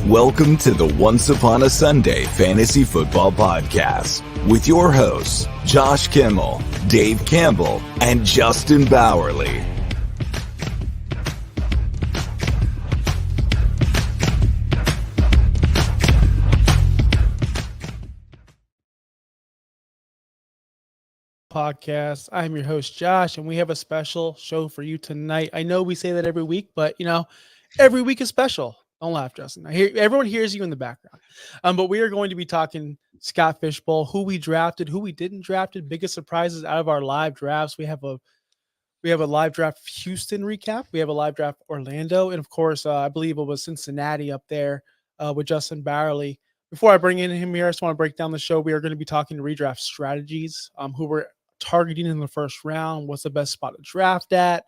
Welcome to the Once Upon a Sunday Fantasy Football Podcast with your hosts, Josh Kimmel, Dave Campbell, and Justin Bowerly. Podcast. I'm your host, Josh, and we have a special show for you tonight. I know we say that every week, but every week is special. Don't laugh, Justin. I hear everyone hears you in the background. But we are going to be talking Scott Fishbowl, who we drafted, who we didn't drafted, biggest surprises out of our live drafts. We have a live draft Houston recap. We have a live draft Orlando, and of course, I believe it was Cincinnati up there with Justin Bowerly. Before I bring in him here, I just want to break down the show. We are going to be talking redraft strategies, who we're targeting in the first round, what's the best spot to draft at,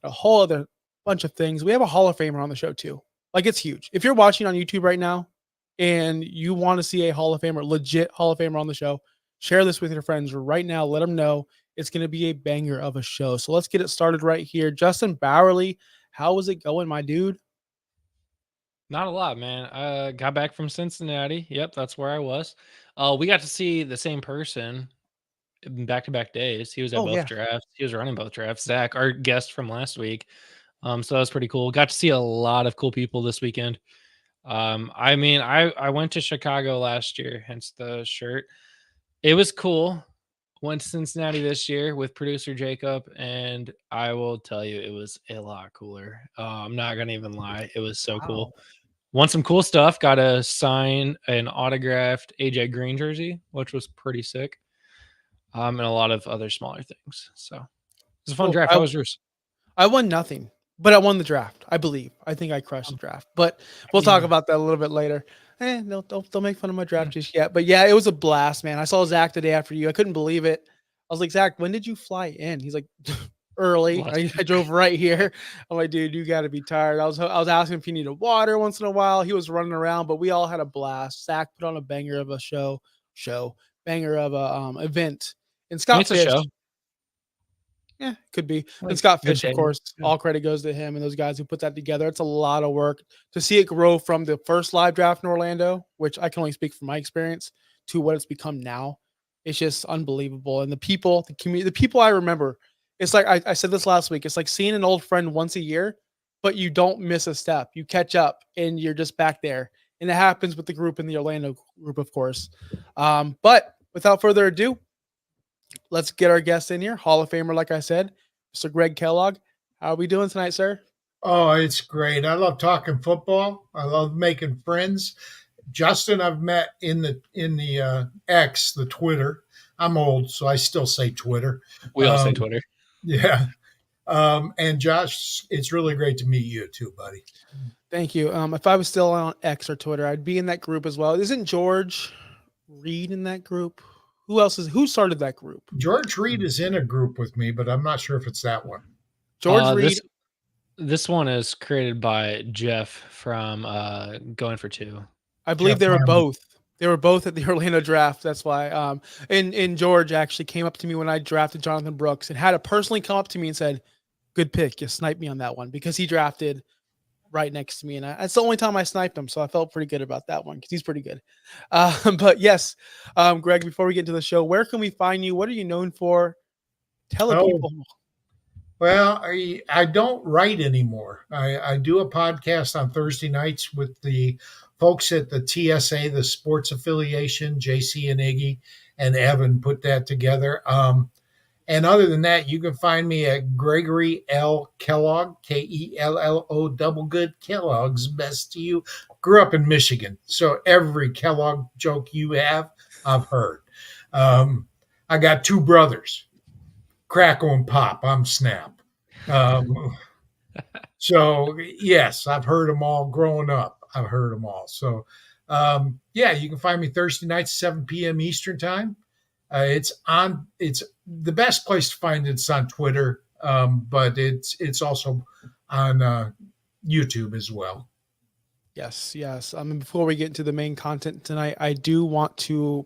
a whole other bunch of things. We have a Hall of Famer on the show too. Like, it's huge. If you're watching on YouTube right now and you want to see a Hall of Famer, legit Hall of Famer on the show, share this with your friends right now. Let them know it's going to be a banger of a show. So let's get it started right here. Justin Bowerly, how is it going, my dude? Not a lot, man. Got back from Cincinnati. Yep, that's where I was. We got to see the same person in back-to-back days. He was at both drafts. He was running both drafts. Zach, our guest from last week. So that was pretty cool. Got to see a lot of cool people this weekend. I went to Chicago last year, hence the shirt. It was cool. Went to Cincinnati this year with producer Jacob, and I will tell you, it was a lot cooler. I'm not gonna even lie. It was so cool. Won some cool stuff. Got to sign an autographed AJ Green jersey, which was pretty sick. And a lot of other smaller things. So it was a fun draft. How was yours? I won nothing, but I won the draft. I believe. I think I crushed the draft, but we'll talk about that a little bit later. No, don't make fun of my draft just yet. But yeah, it was a blast, man. I saw Zach the day after you. I couldn't believe it. I was like, Zach, when did you fly in? He's like, early. I drove right here. I'm like, dude, you got to be tired. I was asking if he needed water once in a while. He was running around, but we all had a blast. Zach put on a banger of a banger of a event. And Scott Fish, yeah, could be. And Scott Fish, of course, all credit goes to him and those guys who put that together. It's a lot of work to see it grow from the first live draft in Orlando, which I can only speak from my experience, to what it's become now. It's just unbelievable. And the people, the community, the people I remember. It's like I said this last week. It's like seeing an old friend once a year, but you don't miss a step. You catch up and you're just back there. And it happens with the group in the Orlando group, of course. But without further ado, let's get our guest in here. Hall of Famer, like I said, Mr. Greg Kellogg. How are we doing tonight, sir? Oh, it's great. I love talking football. I love making friends. Justin, I've met in the X, the Twitter. I'm old, so I still say Twitter. We all say Twitter. Yeah. And Josh, it's really great to meet you too, buddy. Thank you. If I was still on X or Twitter, I'd be in that group as well. Isn't George Reed in that group? Who started that group? George Reed is in a group with me, but I'm not sure if it's that one. George Reed. This one is created by Jeff from Going for Two. I believe they were both. They were both at the Orlando draft. That's why. And George actually came up to me when I drafted Jonathan Brooks and had to personally come up to me and said, "Good pick. You sniped me on that one," because he drafted right next to me. And that's the only time I sniped him. So I felt pretty good about that one because he's pretty good. But yes, Greg, before we get into the show, where can we find you? What are you known for? Tell the people. Well, I don't write anymore. I do a podcast on Thursday nights with the folks at the TSA, the sports affiliation. JC and Iggy and Evan put that together. And other than that, you can find me at Gregory L. Kellogg, Kello, double good Kellogg's best to you. Grew up in Michigan, so every Kellogg joke you have, I've heard. I got two brothers, Crackle and Pop. I'm Snap. So, yes, I've heard them all growing up. I've heard them all. So, you can find me Thursday nights, 7 p.m. Eastern time. It's the best place to find it's on Twitter, but it's also on YouTube as well. Yes. Before we get into the main content tonight, I do want to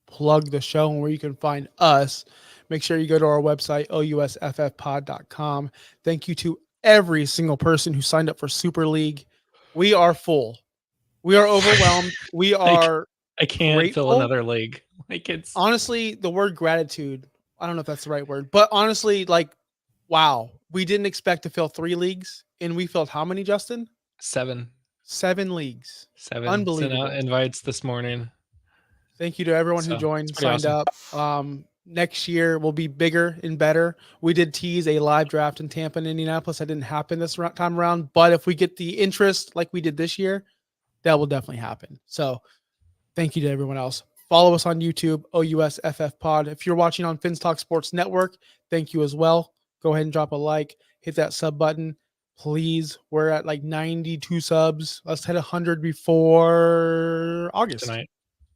plug the show and where you can find us. Make sure you go to our website, ousffpod.com. Thank you to every single person who signed up for Super League. We are full. We are overwhelmed. We are I can't fill grateful. another league. Like it's Honestly, the word gratitude, I don't know if that's the right word, but honestly, like, wow, we didn't expect to fill 3 leagues, and we filled how many, Justin? 7. 7 leagues. 7. Sent out Unbelievable. invites this morning. Thank you to everyone who So, joined, it's pretty signed up. Next year will be bigger and better. We did tease a live draft in Tampa and Indianapolis. That didn't happen this time around, but if we get the interest like we did this year, that will definitely happen. So thank you to everyone else. Follow us on YouTube, OUSFF Pod. If you're watching on Finstock Sports Network, thank you as well. Go ahead and drop a like, hit that sub button. Please, we're at like 92 subs. Let's hit 100 before August.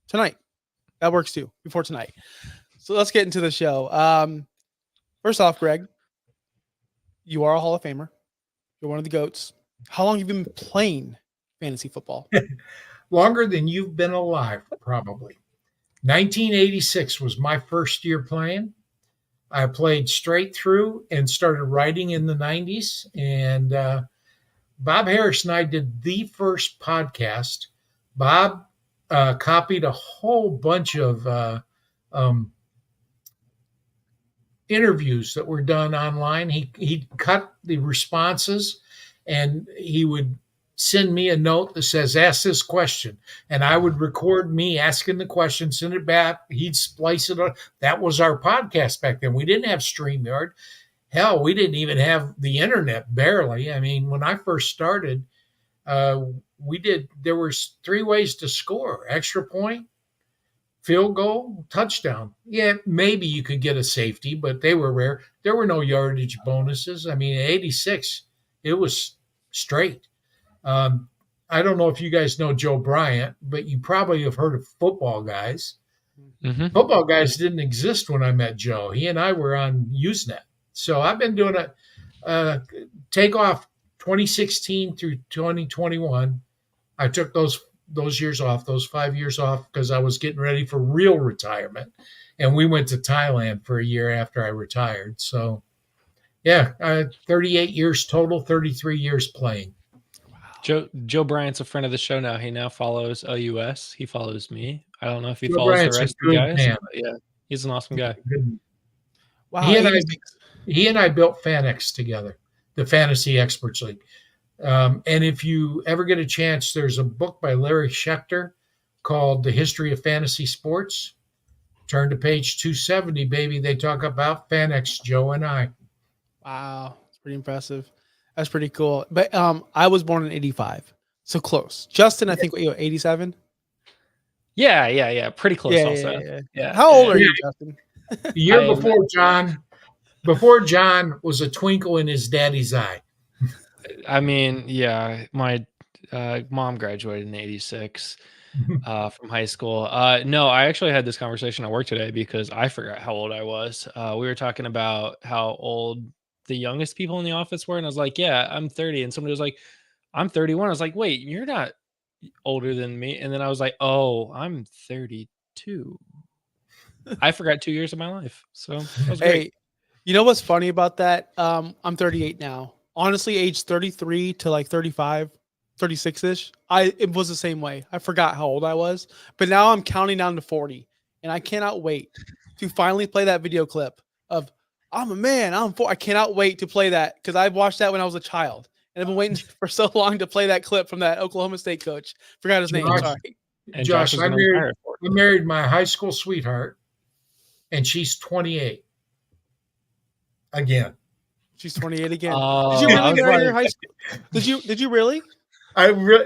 Tonight. That works too, before tonight. So let's get into the show. First off, Greg, you are a Hall of Famer. You're one of the GOATs. How long have you been playing fantasy football? Longer than you've been alive, probably. 1986 was my first year playing. I played straight through and started writing in the 90s. And Bob Harris and I did the first podcast. Bob copied a whole bunch of interviews that were done online. He cut the responses, and he would send me a note that says, ask this question. And I would record me asking the question, send it back. He'd splice it on. That was our podcast back then. We didn't have StreamYard. Hell, we didn't even have the internet, barely. I mean, when I first started, there was 3 ways to score: extra point, field goal, touchdown. Yeah, maybe you could get a safety, but they were rare. There were no yardage bonuses. I mean, in 86, it was straight. I don't know if you guys know Joe Bryant, but you probably have heard of Football Guys. Mm-hmm. Football Guys didn't exist when I met Joe. He and I were on Usenet. So I've been doing a takeoff 2016 through 2021. I took those years off, those 5 years off, because I was getting ready for real retirement. And we went to Thailand for a year after I retired. So, yeah, 38 years total, 33 years playing. Joe Bryant's a friend of the show now. He now follows OUS. He follows me. I don't know if he Joe follows Bryant's the rest a of the good guys. man. But yeah, he's an awesome guy. Wow. He and I built FanX together, the Fantasy Experts League. And if you ever get a chance, there's a book by Larry Schechter called The History of Fantasy Sports. Turn to page 270, baby. They talk about FanX, Joe and I. Wow. It's pretty impressive. That's pretty cool. But I was born in 85. So close. Justin, I think, 87? Yeah. Pretty close also. Yeah. How old are you, Justin? The year before John was a twinkle in his daddy's eye. I mean, yeah, my mom graduated in 86 from high school. No, I actually had this conversation at work today because I forgot how old I was. We were talking about how old the youngest people in the office were. And I was like, yeah, I'm 30. And somebody was like, I'm 31. I was like, wait, you're not older than me. And then I was like, oh, I'm 32. I forgot 2 years of my life. So that was great. Hey, you know what's funny about that? I'm 38 now. Honestly, age 33 to like 35, 36-ish, it was the same way. I forgot how old I was, but now I'm counting down to 40, and I cannot wait to finally play that video clip of I'm a man, I'm 4. I cannot wait to play that because I watched that when I was a child, and I've been waiting for so long to play that clip from that Oklahoma State coach. Forgot his name. Sorry. And Josh, I retire. married my high school sweetheart, and she's 28 again. She's 28 again. Oh, Did you really marry her high school? Did you really?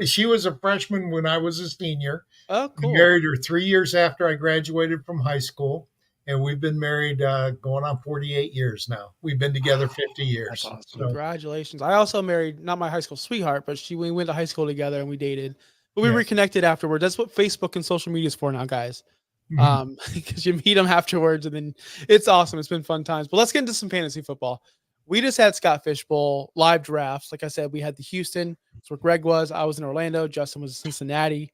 She was a freshman when I was a senior. Oh, cool. I married her 3 years after I graduated from high school, and we've been married going on 48 years now. We've been together 50 years. That's awesome. So, congratulations. I also married not my high school sweetheart, but we went to high school together and we dated. But we reconnected afterwards. That's what Facebook and social media is for now, guys. Because you meet them afterwards, and then it's awesome. It's been fun times. But let's get into some fantasy football. We just had Scott Fishbowl live drafts. Like I said, we had the Houston. That's where Greg was. I was in Orlando. Justin was in Cincinnati.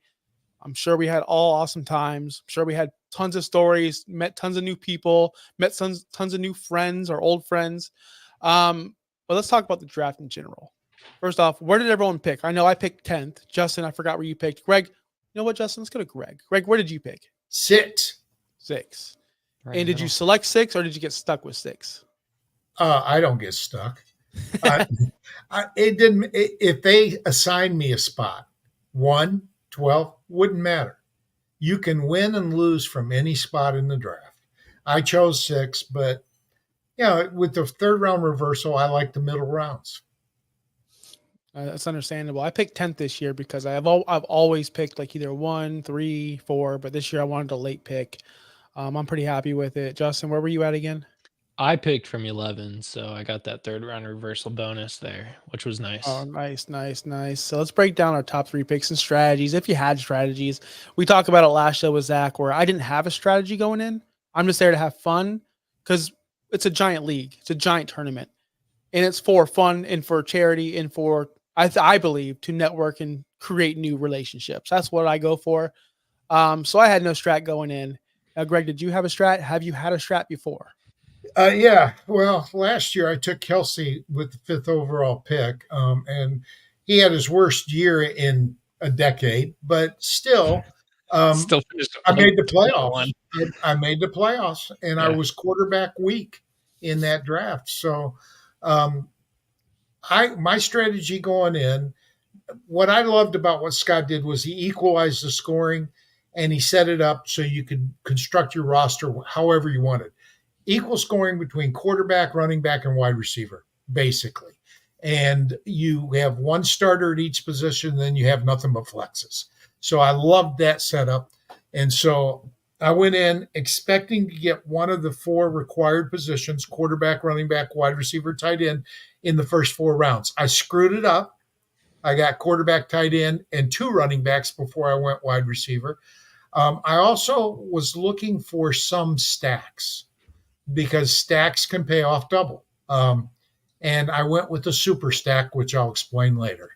I'm sure we had all awesome times. I'm sure we had tons of stories, met tons of new people, met tons of new friends or old friends. But let's talk about the draft in general. First off, where did everyone pick? I know I picked 10th. Justin, I forgot where you picked. Greg, you know what, Justin? Let's go to Greg. Greg, where did you pick? 6. 6. Right And did you select 6 or did you get stuck with 6? I don't get stuck. It didn't. If they assign me a spot, 1, 12, wouldn't matter. You can win and lose from any spot in the draft. I chose 6, but with the third round reversal, I like the middle rounds. That's understandable. I picked 10th this year because I've always picked like either 1, 3, 4, but this year I wanted a late pick. I'm pretty happy with it. Justin, where were you at again? I picked from 11, so I got that third round reversal bonus there, which was nice. Oh, nice. So let's break down our top 3 picks and strategies. If you had strategies, we talked about it last show with Zach, where I didn't have a strategy going in. I'm just there to have fun because it's a giant league. It's a giant tournament, and it's for fun and for charity and for I believe to network and create new relationships. That's what I go for. So I had no strat going in. Greg, did you have a strat? Have you had a strat before? Yeah. Well, last year I took Kelsey with the 5th overall pick, and he had his worst year in a decade, but still, Still finished I made the 21. playoffs. I made the playoffs, and I Yeah. was quarterback weak in that draft. So, my strategy going in, what I loved about what Scott did was he equalized the scoring, and he set it up so you could construct your roster however you wanted. Equal scoring between quarterback, running back, and wide receiver, basically. And you have one starter at each position, then you have nothing but flexes. So I loved that setup. And so I went in expecting to get one of the 4 required positions, quarterback, running back, wide receiver, tight end, in the first 4 rounds. I screwed it up. I got quarterback, tight end, and 2 running backs before I went wide receiver. I also was looking for some stacks because stacks can pay off double. And I went with the super stack, which I'll explain later.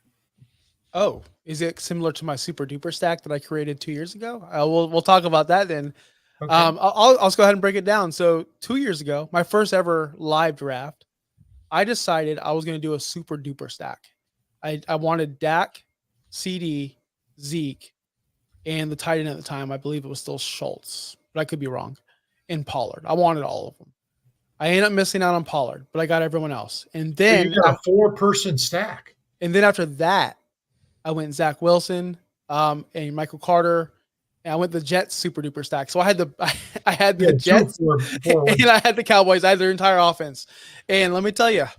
Oh, is it similar to my super duper stack that I created 2 years ago? We'll talk about that then. Okay. I'll just go ahead and break it down. So 2 years ago, my first ever live draft, I decided I was going to do a super duper stack. I wanted Dak, CD, Zeke, and the tight end at the time, I believe it was still Schultz, but I could be wrong, and Pollard. I wanted all of them. I ended up missing out on Pollard, but I got everyone else. And then you got a 4-person stack. And then after that, I went Zach Wilson, and Michael Carter, and I went the Jets super duper stack. So I had the Jets, and I had the Cowboys. I had their entire offense. And let me tell you, I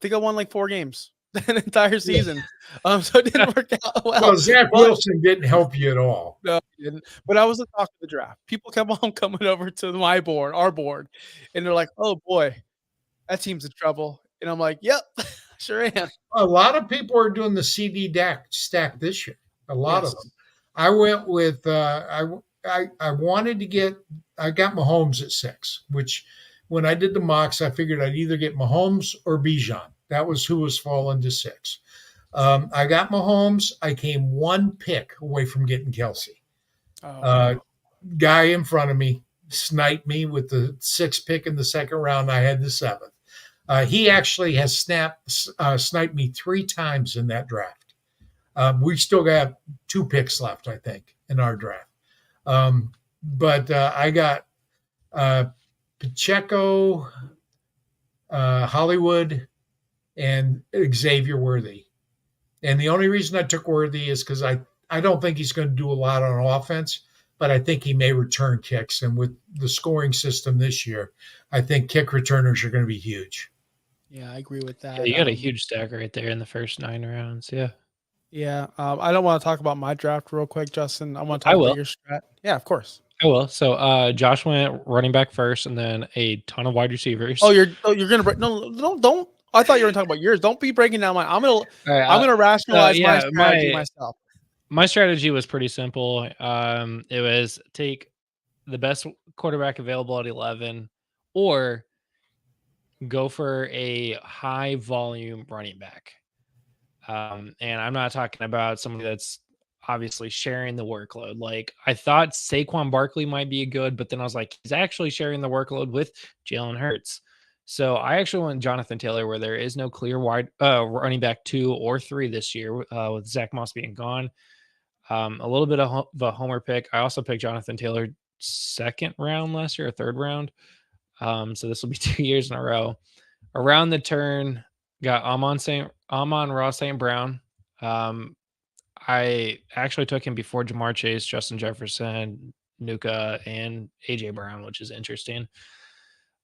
think I won like 4 games that entire season. So it didn't work out well. Well, Zach Wilson didn't help you at all. No, he didn't. But I was the talk of the draft. People kept on coming over to our board, and they're like, "Oh boy, that team's in trouble." And I'm like, "Yep, sure am." A lot of people are doing the CD stack this year. A lot of them. I went with I wanted to get. I got Mahomes at 6, which when I did the mocks, I figured I'd either get Mahomes or Bijan. That was who was falling to 6. I got Mahomes. I came 1 pick away from getting Kelsey. Guy in front of me sniped me with the 6th pick in the second round. I had the 7th. He actually has sniped me 3 times in that draft. We still got 2 picks left, I think, in our draft. But I got Pacheco, Hollywood, and Xavier Worthy. And the only reason I took Worthy is because I don't think he's going to do a lot on offense, but I think he may return kicks. And with the scoring system this year, I think kick returners are going to be huge. Yeah, I agree with that. Yeah, you got a huge stack right there in the first 9 rounds. Yeah. Yeah. I don't want to talk about my draft real quick, Justin. I want to talk about your strat. Yeah, of course. I will. So Josh went running back first and then a ton of wide receivers. Oh, you're gonna break don't. I thought you were talking about yours. Don't be breaking down mine. I'm gonna rationalize my strategy myself. My strategy was pretty simple. It was take the best quarterback available at 11 or go for a high volume running back. And I'm not talking about somebody that's obviously sharing the workload. Like I thought Saquon Barkley might be good, but then I was like, he's actually sharing the workload with Jalen Hurts. So I actually went Jonathan Taylor, where there is no clear wide running back 2 or 3 this year, with Zach Moss being gone. A little bit of a homer pick. I also picked Jonathan Taylor second round last year, or third round. So this will be 2 years in a row. Around the turn, got Amon Ross St. Brown. I actually took him before Jamar Chase, Justin Jefferson, Nuka, and AJ Brown, which is interesting.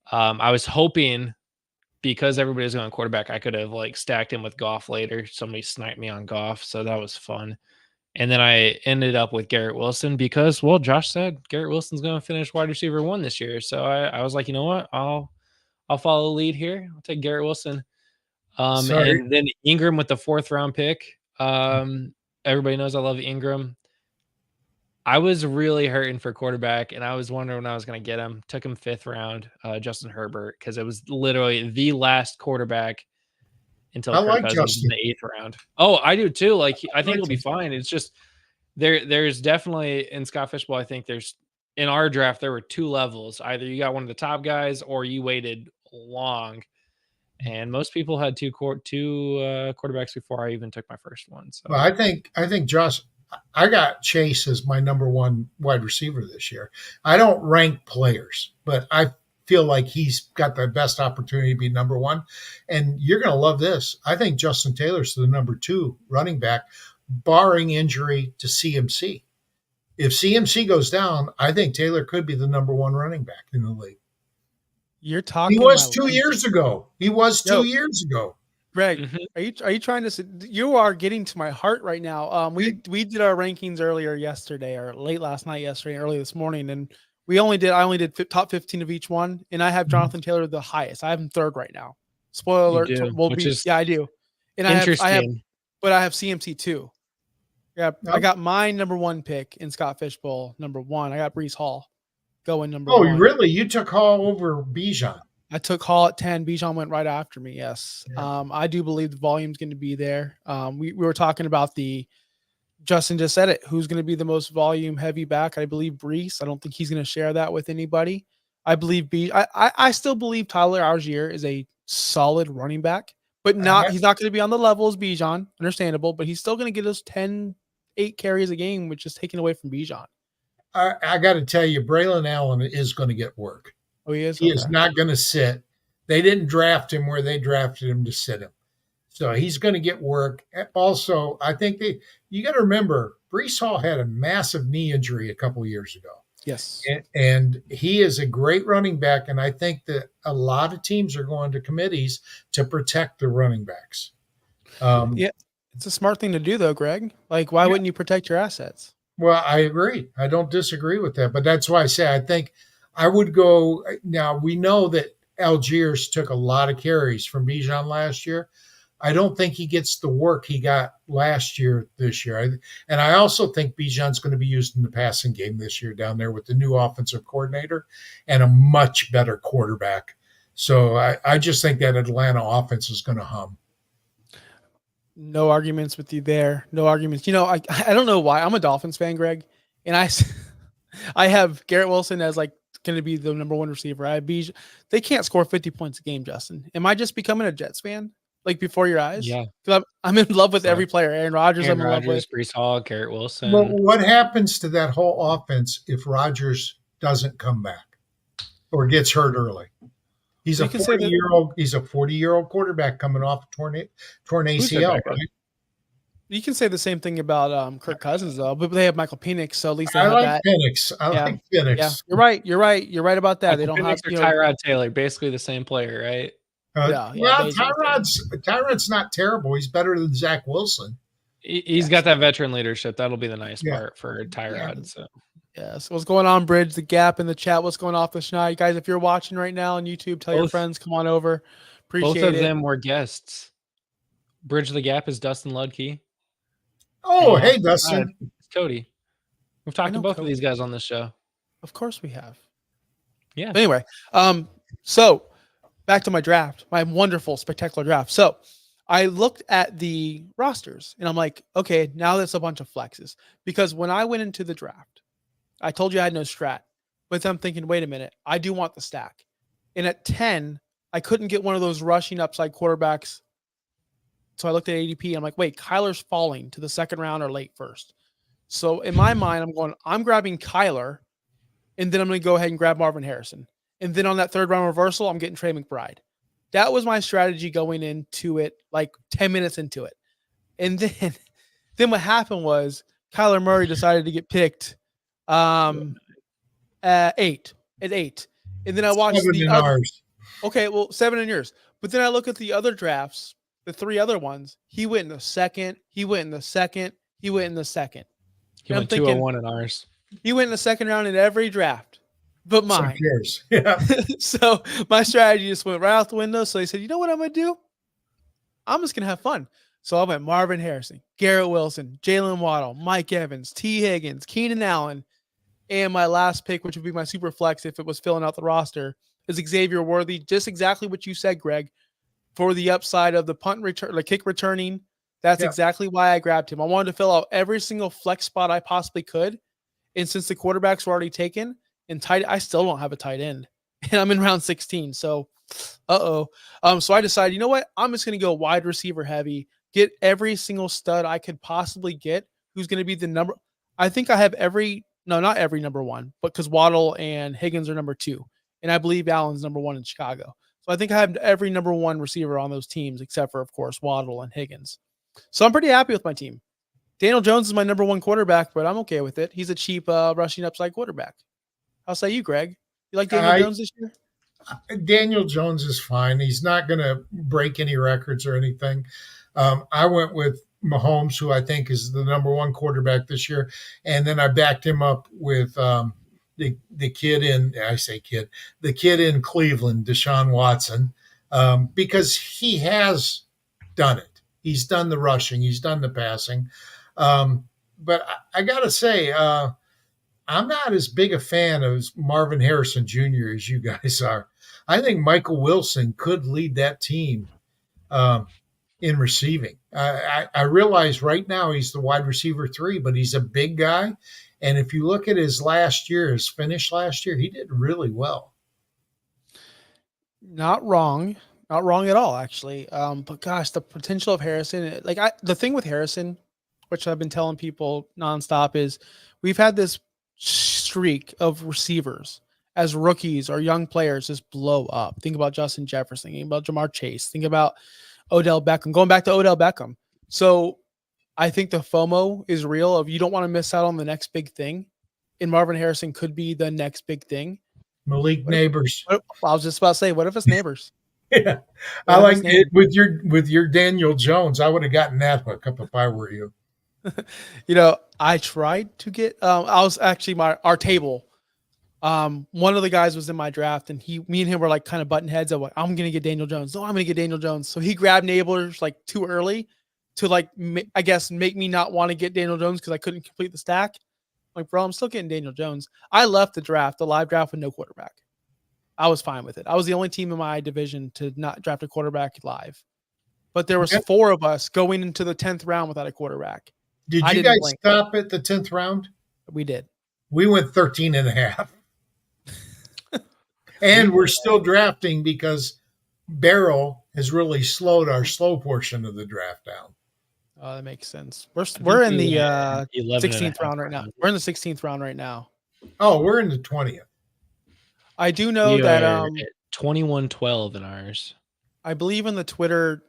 I was hoping, because everybody's going quarterback, I could have like stacked him with Goff later. Somebody sniped me on Goff, so that was fun. And then I ended up with Garrett Wilson because, well, Josh said Garrett Wilson's going to finish wide receiver 1 this year. So I was like, you know what? I'll follow the lead here. I'll take Garrett Wilson. Sorry. And then Ingram with the 4th round pick. Everybody knows I love Ingram. I was really hurting for quarterback, and I was wondering when I was going to get him. Took him 5th round, Justin Herbert, because it was literally the last quarterback until I Kirk like Cousins in Justin. the 8th round. Oh, I do too. Like, I think like he'll be him. fine. It's just there's definitely in Scott Fishbowl, I think in our draft there were 2 levels. Either you got one of the top guys or you waited long. And most people had two quarterbacks before I even took my first one. So Well, I think Josh. I got Chase as my number 1 wide receiver this year. I don't rank players, but I feel like he's got the best opportunity to be number 1. And you're going to love this. I think Justin Taylor's the number 2 running back, barring injury to CMC. If CMC goes down, I think Taylor could be the number 1 running back in the league. You're He talking was my 2 language. years ago. He was 2 Yo. years ago. Greg, Mhm. are you trying to? You are getting to my heart right now. We did our rankings earlier yesterday, or late last night, yesterday, early this morning, and I only did top 15 of each one, and I have Jonathan Taylor the highest. I have him 3rd right now. Spoiler You alert, do, we'll which be is I do, and interesting. but I have CMC too. Yeah, I No. got my number 1 pick in Scott Fishbowl, number 1. I got Brees Hall going number Oh, 1. really? You took Hall over Bijan? I took Hall at 10. Bijan went right after me. Yes. Yeah. I do believe the volume's going to be there. We were talking about Justin just said it. Who's going to be the most volume heavy back? I believe Brees. I don't think he's going to share that with anybody. I believe I still believe Tyler Algier is a solid running back, but he's not going to be on the level as Bijan. Understandable, but he's still going to get us 8 carries a game, which is taken away from Bijan. I got to tell you, Braylon Allen is going to get work. Oh, he is? He is not going to sit. They didn't draft him where they drafted him to sit him. So he's going to get work. Also, I think you got to remember, Brees Hall had a massive knee injury a couple of years ago. Yes. And he is a great running back. And I think that a lot of teams are going to committees to protect the running backs. Yeah. It's a smart thing to do, though, Greg. Like, why wouldn't you protect your assets? Well, I agree. I don't disagree with that. But that's why I say I think I would go. Now, we know that Algiers took a lot of carries from Bijan last year. I don't think he gets the work he got last year this year. And I also think Bijan's going to be used in the passing game this year down there with the new offensive coordinator and a much better quarterback. So I just think that Atlanta offense is going to hum. No arguments with you there. No arguments. I don't know why. I'm a Dolphins fan, Greg, and I have Garrett Wilson as like going to be the number 1 receiver. They can't score 50 points a game, Justin. Am I just becoming a Jets fan? Like before your eyes? Yeah. Because I'm in love with every player. Aaron Rodgers, I'm in love with. Brees Hall, Garrett Wilson. But what happens to that whole offense if Rodgers doesn't come back or gets hurt early? He's a 40-year-old quarterback coming off torn ACL, right? You can say the same thing about Kirk Cousins, though, but they have Michael Penix, so at least they I have like that. Penix. I like Penix. Yeah, you're right about that. They don't Penix have Tyrod Taylor, basically the same player, right? Tyrod's not terrible. He's better than Zach Wilson. He's got that veteran leadership. That'll be the nice part for Tyrod. So. Yes. What's going on, Bridge the Gap in the chat? What's going off the schneid? Guys, if you're watching right now on YouTube, tell your friends, come on over. Appreciate it. Both of them were guests. Bridge the Gap is Dustin Ludke. Oh, hey, Dustin. It's Cody. We've talked to both of these guys on this show. Of course we have. Yeah. But anyway, so back to my draft, my wonderful, spectacular draft. So I looked at the rosters and I'm like, okay, now that's a bunch of flexes. Because when I went into the draft, I told you I had no strat, but I'm thinking, wait a minute, I do want the stack. And at 10, I couldn't get one of those rushing upside quarterbacks. So I looked at ADP. And I'm like, wait, Kyler's falling to the second round or late first. So in my mind, I'm grabbing Kyler, and then I'm going to go ahead and grab Marvin Harrison. And then on that third round reversal, I'm getting Trey McBride. That was my strategy going into it, like 10 minutes into it. And then what happened was Kyler Murray decided to get picked at 8. And then I watched 7 the in other. ours. Okay, well, 7 in yours. But then I look at the other drafts, the 3 other ones. He went in the second. He went in the second. He went in the second. He And went 201 in ours. He went in the second round in every draft, but mine. Yours. Yeah. So my strategy just went right out the window. So he said, you know what I'm going to do? I'm just going to have fun. So I went Marvin Harrison, Garrett Wilson, Jalen Waddle, Mike Evans, T. Higgins, Keenan Allen. And my last pick, which would be my super flex if it was filling out the roster, is Xavier Worthy. Just exactly what you said, Greg, for the upside of the punt return, the kick returning. That's exactly why I grabbed him. I wanted to fill out every single flex spot I possibly could. And since the quarterbacks were already taken, and I still don't have a tight end. And I'm in round 16. So, so I decided, you know what? I'm just going to go wide receiver heavy, get every single stud I could possibly get who's going to be the number. I think I have not every number one, but because Waddle and Higgins are number 2. And I believe Allen's number 1 in Chicago. So I think I have every number 1 receiver on those teams, except for, of course, Waddle and Higgins. So I'm pretty happy with my team. Daniel Jones is my number 1 quarterback, but I'm okay with it. He's a cheap rushing upside quarterback. How say you, Greg? You like Daniel Jones this year? Daniel Jones is fine. He's not going to break any records or anything. I went with Mahomes, who I think is the number 1 quarterback this year. And then I backed him up with the kid in Cleveland, Deshaun Watson, because he has done it. He's done the rushing. He's done the passing. But I got to say, I'm not as big a fan of Marvin Harrison Jr. as you guys are. I think Michael Wilson could lead that team in receiving. I realize right now he's the wide receiver 3, but he's a big guy. And if you look at his finish last year, he did really well. Not wrong at all, actually. But gosh, the potential of Harrison, the thing with Harrison, which I've been telling people nonstop, is we've had this streak of receivers as rookies or young players just blow up. Think about Justin Jefferson, think about Jamar Chase, think about Odell Beckham, going back to Odell Beckham. So I think the FOMO is real of you don't want to miss out on the next big thing. And Marvin Harrison could be the next big thing. Malik Neighbors. I was just about to say, what if it's Neighbors? Yeah. I like it with your Daniel Jones. I would have gotten that hook up if I were you. I tried to get I was actually our table. One of the guys was in my draft, and me and him were like kind of button heads of like, I'm gonna get Daniel Jones. No, I'm gonna get Daniel Jones. So he grabbed Neighbors like too early to I guess make me not want to get Daniel Jones because I couldn't complete the stack. Like, bro, I'm still getting Daniel Jones. I left the live draft with no quarterback. I was fine with it. I was the only team in my division to not draft a quarterback live. But there was 4 of us going into the 10th round without a quarterback. Did you guys stop at the 10th round? We did. We went 13 and a half. And we're still drafting because Barrel has really slowed our slow portion of the draft down. Oh, that makes sense. We're in the 16th round right now. We're in the 16th round right now. Oh, we're in the 20th. I do know that 21-12 in ours. I believe in the Twitter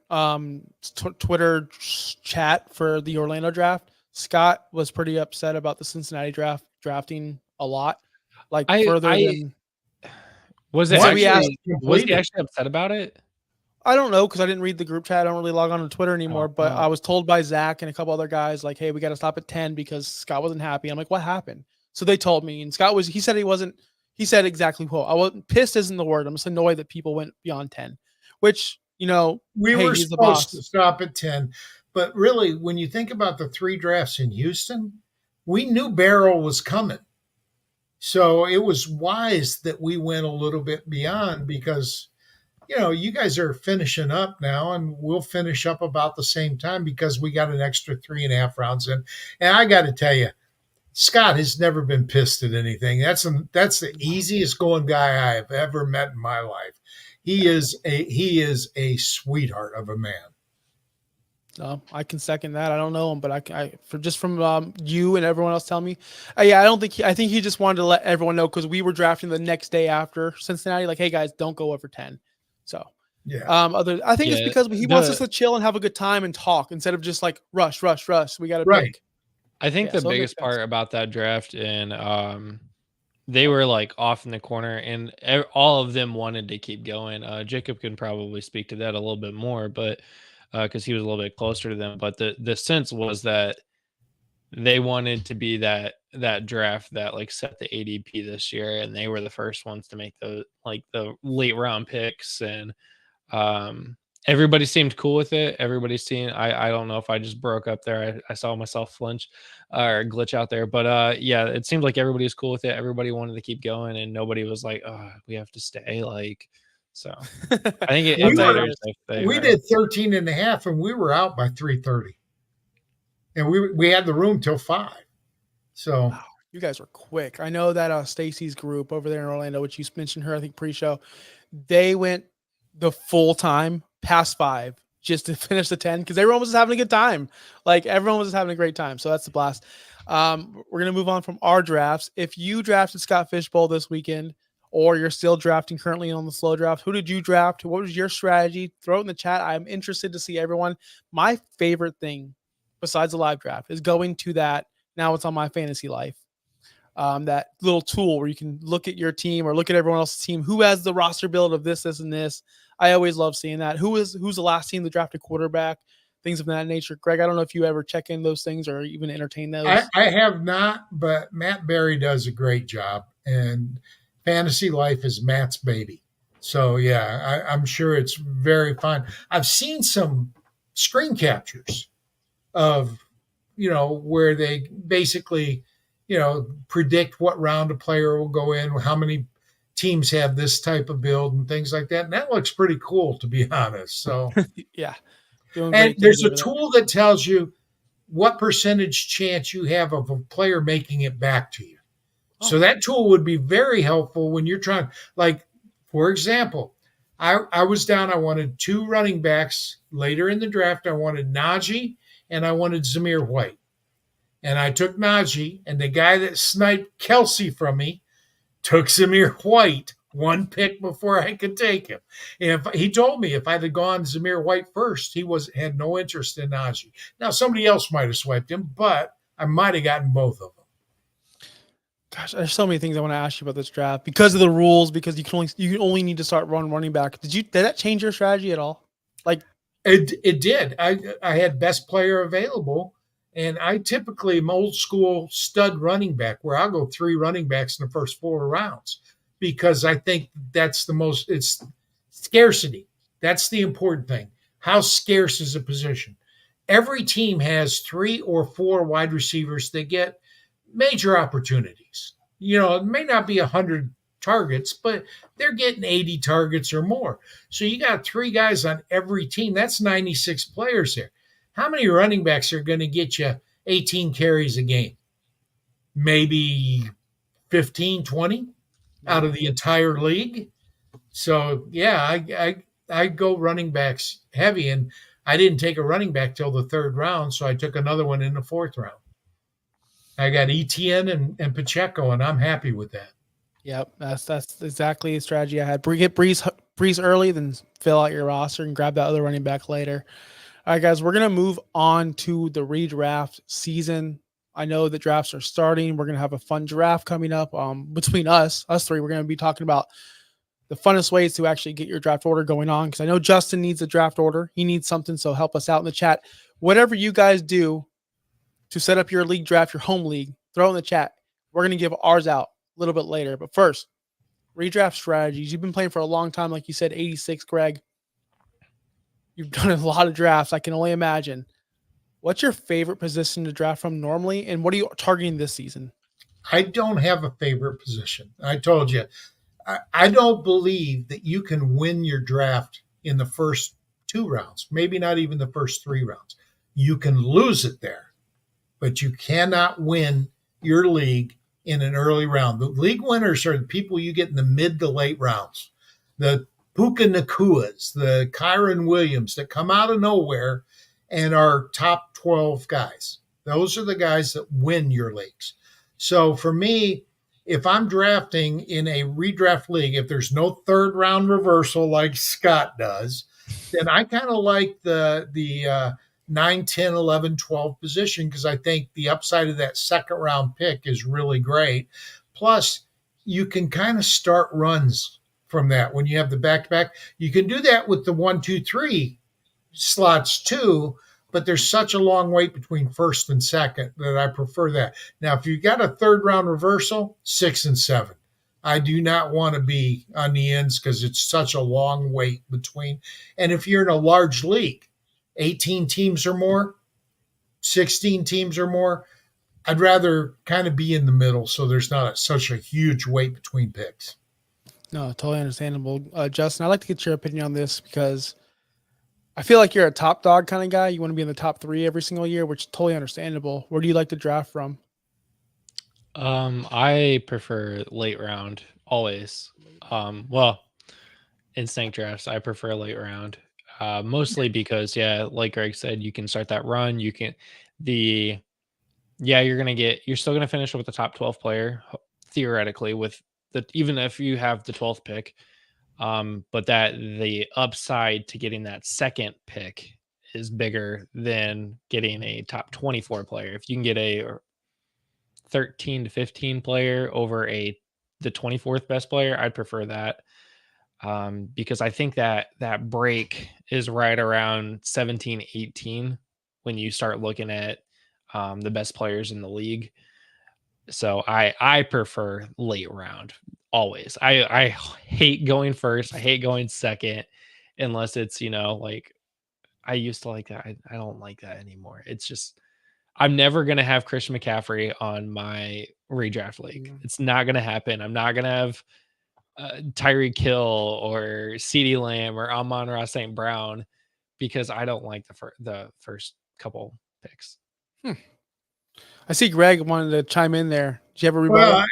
Twitter chat for the Orlando draft, Scott was pretty upset about the Cincinnati drafting a lot. Was he actually upset about it? I don't know, because I didn't read the group chat. I don't really log on to Twitter anymore, but I was told by Zach and a couple other guys, like, hey, we got to stop at 10 because Scott wasn't happy. I'm like, what happened? So they told me, and he said exactly what. I wasn't pissed isn't the word. I'm just annoyed that people went beyond 10, which, we were supposed to stop at 10. But really, when you think about the 3 drafts in Houston, we knew Barrel was coming. So it was wise that we went a little bit beyond because, you guys are finishing up now, and we'll finish up about the same time because we got an extra 3.5 rounds in. And I got to tell you, Scott has never been pissed at anything. That's the easiest going guy I have ever met in my life. He is a sweetheart of a man. No, I can second that. I don't know him, but from you and everyone else telling me, yeah, I don't think I think he just wanted to let everyone know because we were drafting the next day after Cincinnati. Like, hey guys, don't go over 10. So, Yeah. I think it's Yeah, because he wants us to chill and have a good time and talk instead of just like rush. We got to Right. pick. I think Yeah, the so it makes biggest sense. part about that draft and they were like off in the corner and all of them wanted to keep going. Jacob can probably speak to that a little bit more, but because he was a little bit closer to them. But the sense was that they wanted to be that draft that like set the ADP this year, and they were the first ones to make the late round picks, and everybody seemed cool with it. Everybody's seen. I don't know if I just broke up there. I saw myself flinch or glitch out there, but yeah, it seemed like everybody was cool with it. Everybody wanted to keep going, and nobody was like, "Oh, we have to stay." Like, so I think it matters if they We are. did 13 and a half, and we were out by 3:30, and we had the room till 5. So Wow, you guys were quick. I know that Stacy's group over there in Orlando, which you mentioned her, I think pre-show, they went the full time past 5 just to finish the 10 because everyone was just having a good time. Like everyone was just having a great time. So that's the blast. We're gonna move on from our drafts. If you drafted Scott Fishbowl this weekend, or you're still drafting currently on the slow draft, who did you draft? What was your strategy? Throw it in the chat. I'm interested to see everyone. My favorite thing, besides the live draft, is going to that. Now it's on my fantasy life. That little tool where you can look at your team or look at everyone else's team. Who has the roster build of this, and this? I always love seeing that. Who's the last team that drafted quarterback? Things of that nature. Greg, I don't know if you ever check in those things or even entertain those. I have not, but Matt Berry does a great job, and Fantasy Life is Matt's baby. So yeah, I'm sure it's very fun. I've seen some screen captures of where they basically predict what round a player will go in, how many teams have this type of build and things like that. And that looks pretty cool, to be honest. So Yeah, doing and great things there's a over there. tool that tells you what percentage chance you have of a player making it back to you. So that tool would be very helpful when you're trying, like, for example, I was down. I wanted 2 running backs later in the draft. I wanted Najee and I wanted Zamir White. And I took Najee, and the guy that sniped Kelsey from me took Zamir White 1 pick before I could take him. And if he told me if I'd have gone Zamir White first, he had no interest in Najee. Now somebody else might have swiped him, but I might have gotten both of them. Gosh, there's so many things I want to ask you about this draft because of the rules. Because you only need to start running back. Did that change your strategy at all? Like it did. I had best player available, and I typically am old school stud running back where I'll go 3 running backs in the first 4 rounds because I think that's it's scarcity. That's the important thing. How scarce is a position? Every team has 3 or 4 wide receivers that get major opportunities. It may not be 100 targets, but they're getting 80 targets or more. So you got 3 guys on every team. That's 96 players there. How many running backs are going to get you 18 carries a game? Maybe 15, 20 out of the entire league. So yeah, I go running backs heavy, and I didn't take a running back till the 3rd round, so I took another one in the 4th round. I got ETN and Pacheco, and I'm happy with that. Yep, that's exactly the strategy I had. Get Breeze early, then fill out your roster and grab that other running back later. All right, guys, we're gonna move on to the redraft season. I know the drafts are starting. We're gonna have a fun draft coming up. Between us 3, we're gonna be talking about the funnest ways to actually get your draft order going on. Because I know Justin needs a draft order. He needs something, so help us out in the chat. Whatever you guys do to set up your league draft, your home league, throw in the chat. We're gonna give ours out a little bit later. But first, redraft strategies. You've been playing for a long time, like you said, 86, Greg. You've done a lot of drafts. I can only imagine. What's your favorite position to draft from normally, and what are you targeting this season? I don't have a favorite position. I told you, I don't believe that you can win your draft in the first 2 rounds, maybe not even the first 3 rounds. You can lose it there, but you cannot win your league in an early round. The league winners are the people you get in the mid to late rounds. The Puka Nakuas, the Kyron Williams that come out of nowhere and are top 12 guys. Those are the guys that win your leagues. So for me, if I'm drafting in a redraft league, if there's no third round reversal like Scott does, then I kind of like the 9, 10, 11, 12 position because I think the upside of that second round pick is really great. Plus, you can kind of start runs from that when you have the back to back. You can do that with the 1, 2, 3 slots too, but there's such a long wait between first and second that I prefer that. Now, if you got a third round reversal, 6 and 7. I do not want to be on the ends because it's such a long wait between. And if you're in a large league, 18 teams or more, 16 teams or more, I'd rather kind of be in the middle so there's not such a huge wait between picks. No, totally understandable. Justin, I'd like to get your opinion on this because I feel like you're a top dog kind of guy. You want to be in the top 3 every single year, which is totally understandable. Where do you like to draft from? I prefer late round always. Well, in snake drafts, I prefer late round. Mostly because, yeah, like Greg said, you can start that run. You can you're still gonna finish with the top 12 player theoretically with even if you have the 12th pick. But that the upside to getting that second pick is bigger than getting a top 24 player. If you can get a 13 to 15 player over the 24th best player, I'd prefer that. Because I think that break is right around 17, 18 when you start looking at the best players in the league. So I prefer late round always. I hate going first. I hate going second unless it's, like I used to like that. I don't like that anymore. It's just I'm never going to have Christian McCaffrey on my redraft league. It's not going to happen. I'm not going to have Tyreek Hill or CeeDee Lamb or Amon-Ra St. Brown because I don't like the first couple picks. I see Greg wanted to chime in there. Did you have a rebuttal? Well,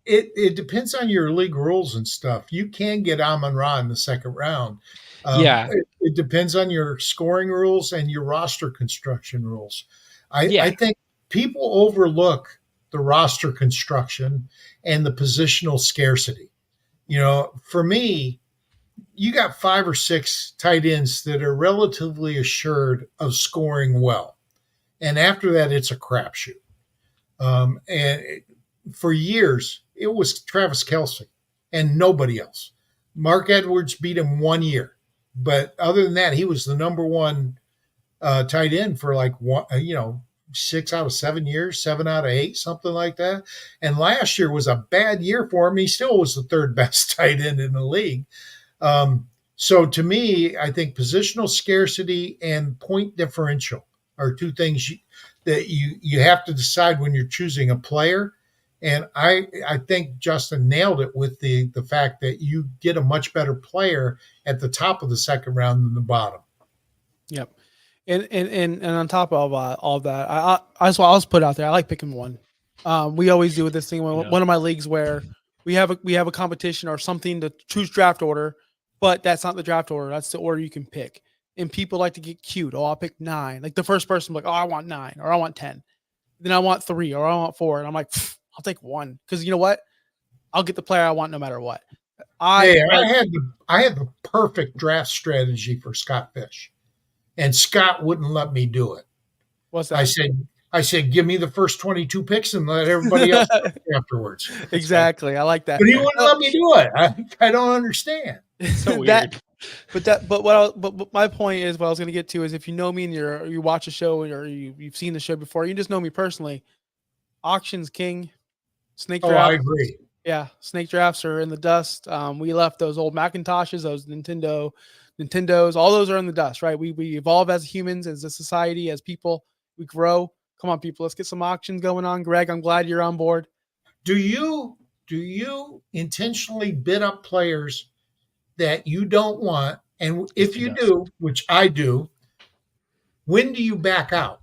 it depends on your league rules and stuff. You can get Amon-Ra in the second round. Yeah. It depends on your scoring rules and your roster construction rules. I think people overlook the roster construction and the positional scarcity. For me, you got 5 or 6 tight ends that are relatively assured of scoring well. And after that, it's a crapshoot. And for years, it was Travis Kelce and nobody else. Mark Edwards beat him 1 year. But other than that, he was the number one tight end for 6 out of 7 years, 7 out of 8, something like that. And last year was a bad year for him. He still was the third best tight end in the league. So to me, I think positional scarcity and point differential are two things that you have to decide when you're choosing a player. And I think Justin nailed it with the fact that you get a much better player at the top of the second round than the bottom. Yep. And on top of all of that, I'll put out there. I like picking one. We always do with this thing. One of my leagues where we have a competition or something to choose draft order, but that's not the draft order. That's the order you can pick. And people like to get cute. Oh, I'll pick 9. Like the first person, like, oh, I want 9 or I want 10. Then I want 3 or I want 4, and I'm like, I'll take 1 because you know what? I'll get the player I want no matter what. I had the perfect draft strategy for Scott Fish. And Scott wouldn't let me do it. What's that? I said, give me the first 22 picks and let everybody else afterwards. Exactly. I like that. But he wouldn't let me do it. I don't understand. It's so weird. But my point is, what I was going to get to is, if you know me and you watch a show or you've seen the show before, you just know me personally. Auctions king, snake draft. I agree. Yeah, snake drafts are in the dust. We left those old Macintoshes, those Nintendos, all those are in the dust, right? We evolve as humans, as a society, as people. We grow. Come on, people, let's get some auctions going on. Greg, I'm glad you're on board. Do you intentionally bid up players that you don't want? And if you do, which I do, when do you back out?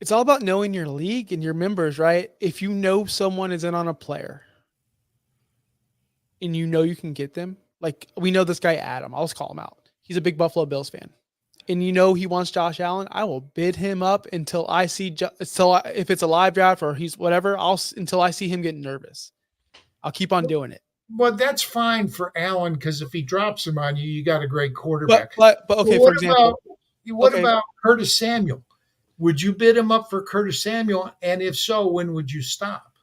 It's all about knowing your league and your members, right? If you know someone is in on a player and you know you can get them, like we know this guy Adam. I'll just call him out. He's a big Buffalo Bills fan, and he wants Josh Allen. I will bid him up until I see if it's a live draft or he's whatever. Until I see him getting nervous. I'll keep on doing it. Well, that's fine for Allen because if he drops him on you, you got a great quarterback. But okay, what for example, what about Curtis Samuel? Would you bid him up for Curtis Samuel? And if so, when would you stop?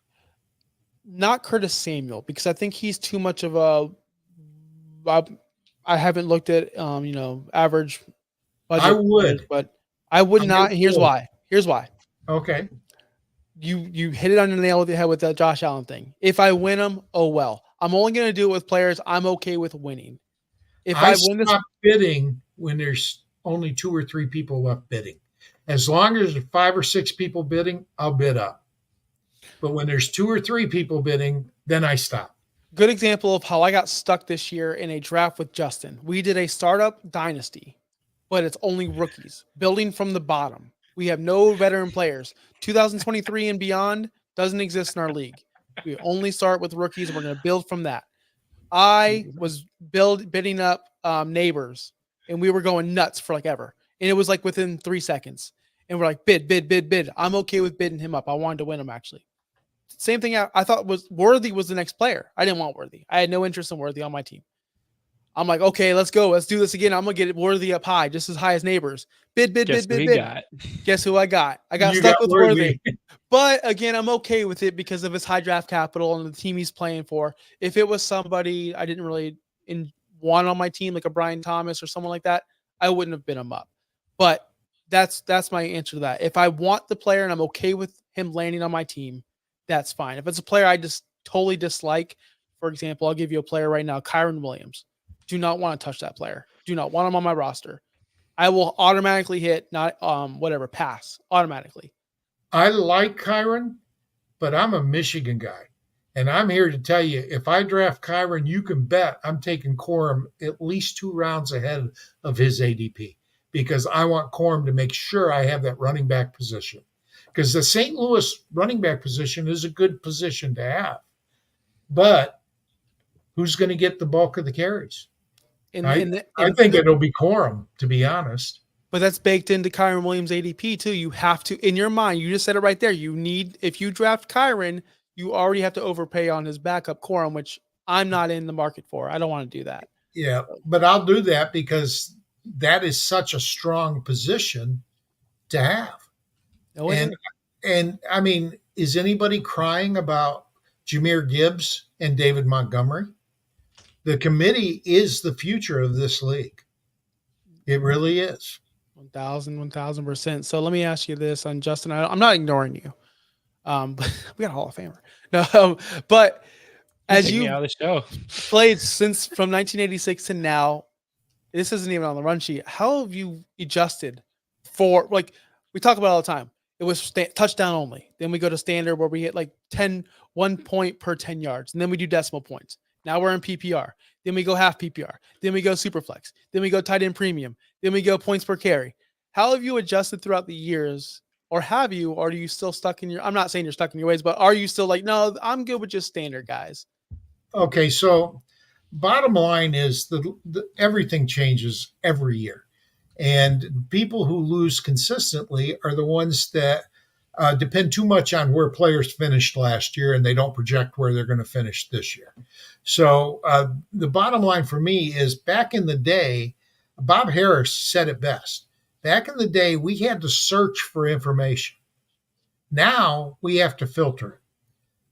Not Curtis Samuel, because I think he's too much of I haven't looked at average budget. I would, but I would not. Here's why. Okay. You hit it on the nail of the head with that Josh Allen thing. If I win them, oh well. I'm only going to do it with players I'm okay with winning. If I win this, stop bidding when there's only 2 or 3 people left bidding. As long as there's 5 or 6 people bidding, I'll bid up. But when there's 2 or 3 people bidding, then I stop. Good example of how I got stuck this year in a draft with Justin. We did a startup dynasty, but it's only rookies, building from the bottom. We have no veteran players. 2023 and beyond doesn't exist in our league. We only start with rookies, and we're going to build from that. I was bidding up neighbors, and we were going nuts for like ever. And it was like within 3 seconds. And we're like, bid. I'm okay with bidding him up. I wanted to win him, actually. Same thing I thought was Worthy was the next player. I didn't want Worthy. I had no interest in Worthy on my team. I'm like, okay, let's go. Let's do this again. I'm going to get Worthy up high, just as high as neighbors. Bid. Guess who I got? I got stuck with Worthy. But again, I'm okay with it because of his high draft capital and the team he's playing for. If it was somebody I didn't really want on my team, like a Brian Thomas or someone like that, I wouldn't have bid him up. But that's my answer to that. If I want the player and I'm okay with him landing on my team, that's fine. If it's a player I just totally dislike, for example, I'll give you a player right now, Kyron Williams. Do not want to touch that player. Do not want him on my roster. I will automatically hit pass automatically. I like Kyron, but I'm a Michigan guy. And I'm here to tell you, if I draft Kyron, you can bet I'm taking Corum at least 2 rounds ahead of his ADP because I want Corum to make sure I have that running back position. Because the St. Louis running back position is a good position to have. But who's going to get the bulk of the carries? I think it'll be Corum, to be honest. But that's baked into Kyron Williams' ADP too. You have to, in your mind, you just said it right there. If you draft Kyron, you already have to overpay on his backup Corum, which I'm not in the market for. I don't want to do that. Yeah, but I'll do that because that is such a strong position to have. Oh, and I mean, is anybody crying about Jahmyr Gibbs and David Montgomery? The committee is the future of this league. It really is. 1,000%. So let me ask you this on Justin. I'm not ignoring you. But we got a Hall of Famer. No, but as you played since from 1986 to now, this isn't even on the run sheet. How have you adjusted for, like, we talk about it all the time. It was touchdown only. Then we go to standard where we hit like 1 point per 10 yards. And then we do decimal points. Now we're in PPR. Then we go half PPR. Then we go super flex. Then we go tight end premium. Then we go points per carry. How have you adjusted throughout the years? Or have you, or are you still stuck in I'm not saying you're stuck in your ways, but are you still like, no, I'm good with just standard guys? Okay. So bottom line is everything changes every year. And people who lose consistently are the ones that depend too much on where players finished last year and they don't project where they're going to finish this year. So the bottom line for me is back in the day, Bob Harris said it best. Back in the day, we had to search for information. Now we have to filter it.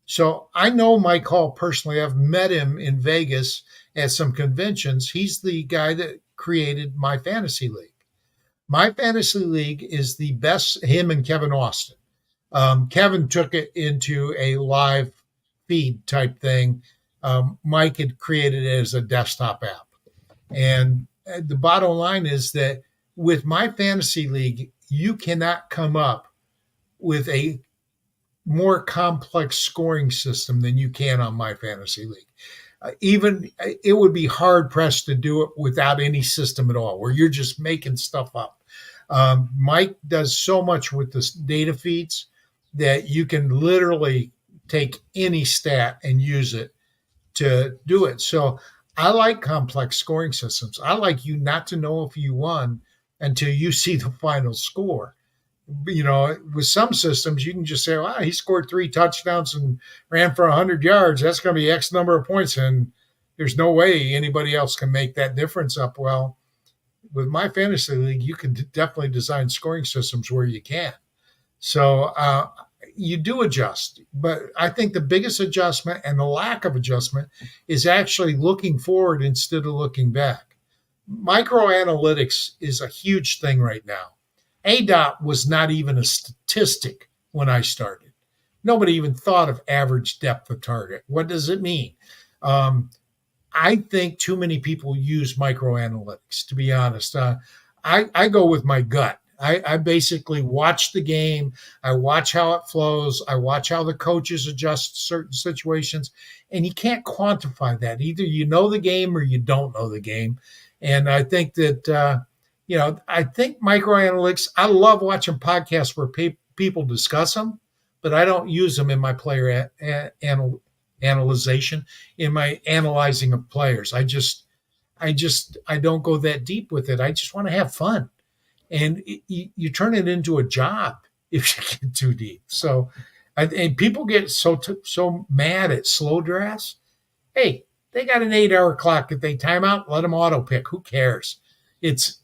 So I know Mike Hall personally. I've met him in Vegas at some conventions. He's the guy that created my fantasy league. My fantasy league is the best, him and Kevin Austin. Kevin took it into a live feed type thing. Mike had created it as a desktop app. And the bottom line is that with my fantasy league, you cannot come up with a more complex scoring system than you can on my fantasy league. Even it would be hard pressed to do it without any system at all, where you're just making stuff up. Mike does so much with the data feeds that you can literally take any stat and use it to do it. So I like complex scoring systems. I like you not to know if you won until you see the final score. With some systems, you can just say, "Wow, he scored 3 touchdowns and ran for 100 yards. That's going to be X number of points." And there's no way anybody else can make that difference up. Well, with my fantasy league, you can definitely design scoring systems where you can. So you do adjust. But I think the biggest adjustment and the lack of adjustment is actually looking forward instead of looking back. Microanalytics is a huge thing right now. ADOT was not even a statistic when I started. Nobody even thought of average depth of target. What does it mean? I think too many people use microanalytics, to be honest. I go with my gut. I basically watch the game. I watch how it flows. I watch how the coaches adjust certain situations. And you can't quantify that. Either you know the game or you don't know the game. And I think that, I think microanalytics, I love watching podcasts where people discuss them, but I don't use them in my player analyzation, in my analyzing of players. I don't go that deep with it. I just want to have fun. And you turn it into a job if you get too deep. So, and people get so mad at slow drafts. Hey, they got an 8-hour clock. If they time out, let them auto pick. Who cares? It's,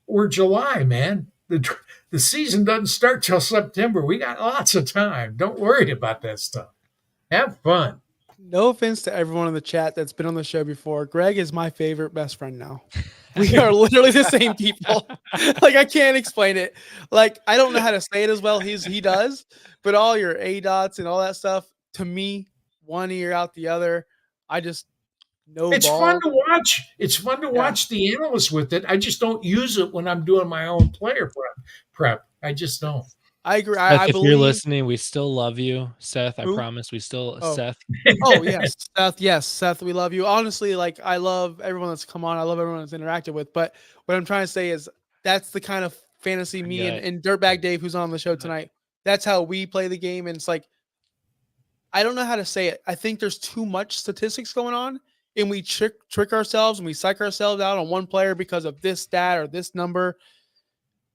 we're July, man. The season doesn't start till September. We got lots of time. Don't worry about that stuff. Have fun. No offense to everyone in the chat that's been on the show before. Greg is my favorite best friend now. We are literally the same people. Like, I can't explain it. Like, I don't know how to say it as well. He does, but all your ADOTs and all that stuff, to me, one ear out the other. I just know it's ball. fun to watch. It's fun to watch the analysts with it. I just don't use it when I'm doing my own player prep. I just don't. I agree. Seth, if you're listening, we still love you, Seth. Who? I promise we still Seth. Oh yes, Seth. Yes, Seth. We love you. Honestly, like, I love everyone that's come on. I love everyone that's interacted with. But what I'm trying to say is that's the kind of fantasy me and Dirtbag Dave, who's on the show tonight. That's how we play the game. And it's like, I don't know how to say it. I think there's too much statistics going on, and we trick ourselves and we psych ourselves out on one player because of this stat or this number.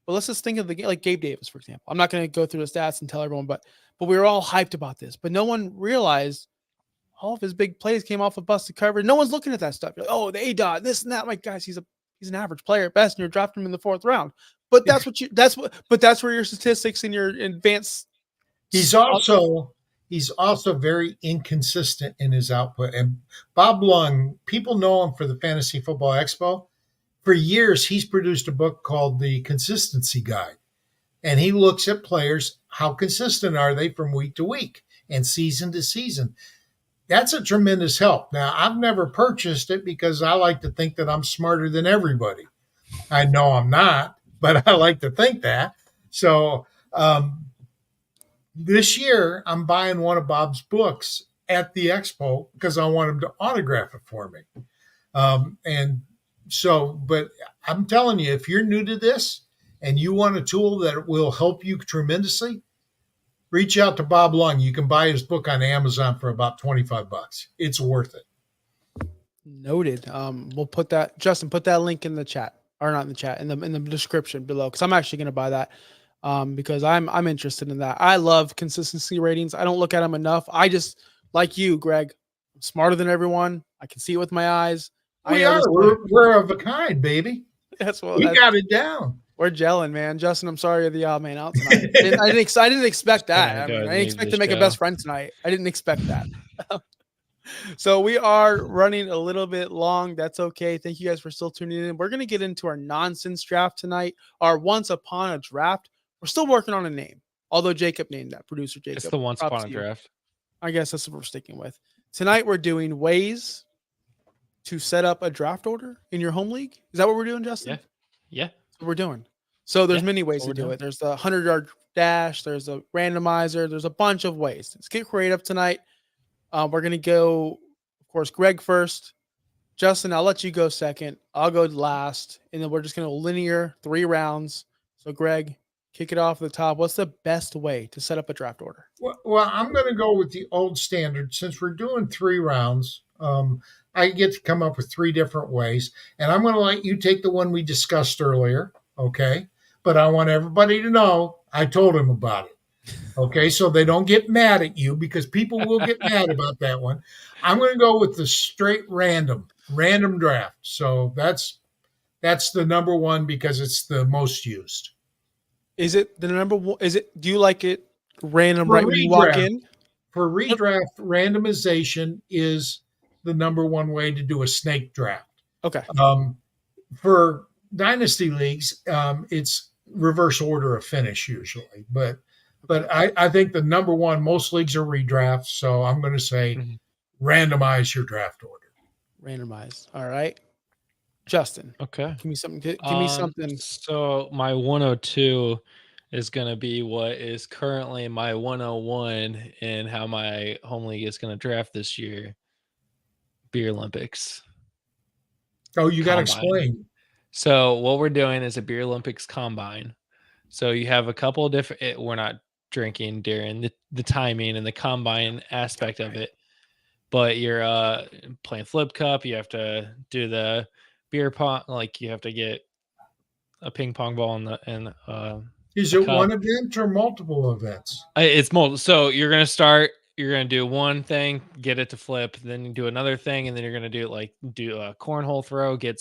But let's just think of the game, like Gabe Davis, for example. I'm not going to go through the stats and tell everyone, but we were all hyped about this. But no one realized all of his big plays came off of busted coverage. No one's looking at that stuff. You're like, oh, the ADOT, this and that. I'm like, guys, he's an average player at best, and you're drafting him in the 4th round. But that's where your statistics and your advanced. He's also very inconsistent in his output. And Bob Lung, people know him for the Fantasy Football Expo. For years, he's produced a book called The Consistency Guide. And he looks at players, how consistent are they from week to week and season to season. That's a tremendous help. Now, I've never purchased it because I like to think that I'm smarter than everybody. I know I'm not, but I like to think that. So this year, I'm buying one of Bob's books at the expo because I want him to autograph it for me. But I'm telling you, if you're new to this and you want a tool that will help you tremendously, reach out to Bob Lung. You can buy his book on Amazon for about $25. It's worth it. Noted. We'll put that, Justin, put that link in the chat, or not in the chat, in the description below, because I'm actually going to buy that because I'm interested in that. I love consistency ratings. I don't look at them enough. I just, like you, Greg, I'm smarter than everyone. I can see it with my eyes. We're of a kind, baby. We got it down. We're gelling, man. Justin, I'm sorry you're the odd man out tonight. I didn't expect that. I didn't expect to make a best friend tonight. I didn't expect that. So we are running a little bit long. That's okay. Thank you guys for still tuning in. We're going to get into our nonsense draft tonight, our Once Upon a Draft. We're still working on a name, although Jacob named that, producer Jacob. It's the Once Upon a Draft. I guess that's what we're sticking with. Tonight we're doing ways to set up a draft order in your home league. Is that what we're doing, Justin? Yeah. That's what we're doing. So there's many ways to do it. There's the 100-yard dash. There's a randomizer. There's a bunch of ways. Let's get creative tonight. We're going to go, of course, Greg first. Justin, I'll let you go second. I'll go last. And then we're just going to linear 3 rounds. So, Greg, kick it off at the top. What's the best way to set up a draft order? Well, I'm going to go with the old standard. Since we're doing 3 rounds, I get to come up with 3 different ways, and I'm going to let you take the one we discussed earlier, okay? But I want everybody to know I told him about it. Okay, so they don't get mad at you because people will get mad about that one. I'm going to go with the straight random draft. So that's the number one because it's the most used. Is it the number one? Do you like it random For right when you walk redraft, in? randomization is the number one way to do a snake draft. Okay. Um, for dynasty leagues, it's reverse order of finish usually, but I think the number one, most leagues are redrafts, so I'm going to say randomize your draft order. Randomized. All right. Justin. Okay. Give me something. Give me something. So my 102 is going to be what is currently my 101 in how my home league is going to draft this year. Beer Olympics. Oh, you got to Combine. explain. So what we're doing is a Beer Olympics combine. So you have a couple of different. We're not drinking during the timing and the combine aspect of it, but you're playing flip cup. You have to do the beer pong, like you have to get a ping pong ball in Is a it cup. one event or multiple events? It's multiple. So you're gonna start. You're gonna do one thing, get it to flip, then you do another thing, and then you're gonna do a cornhole throw, get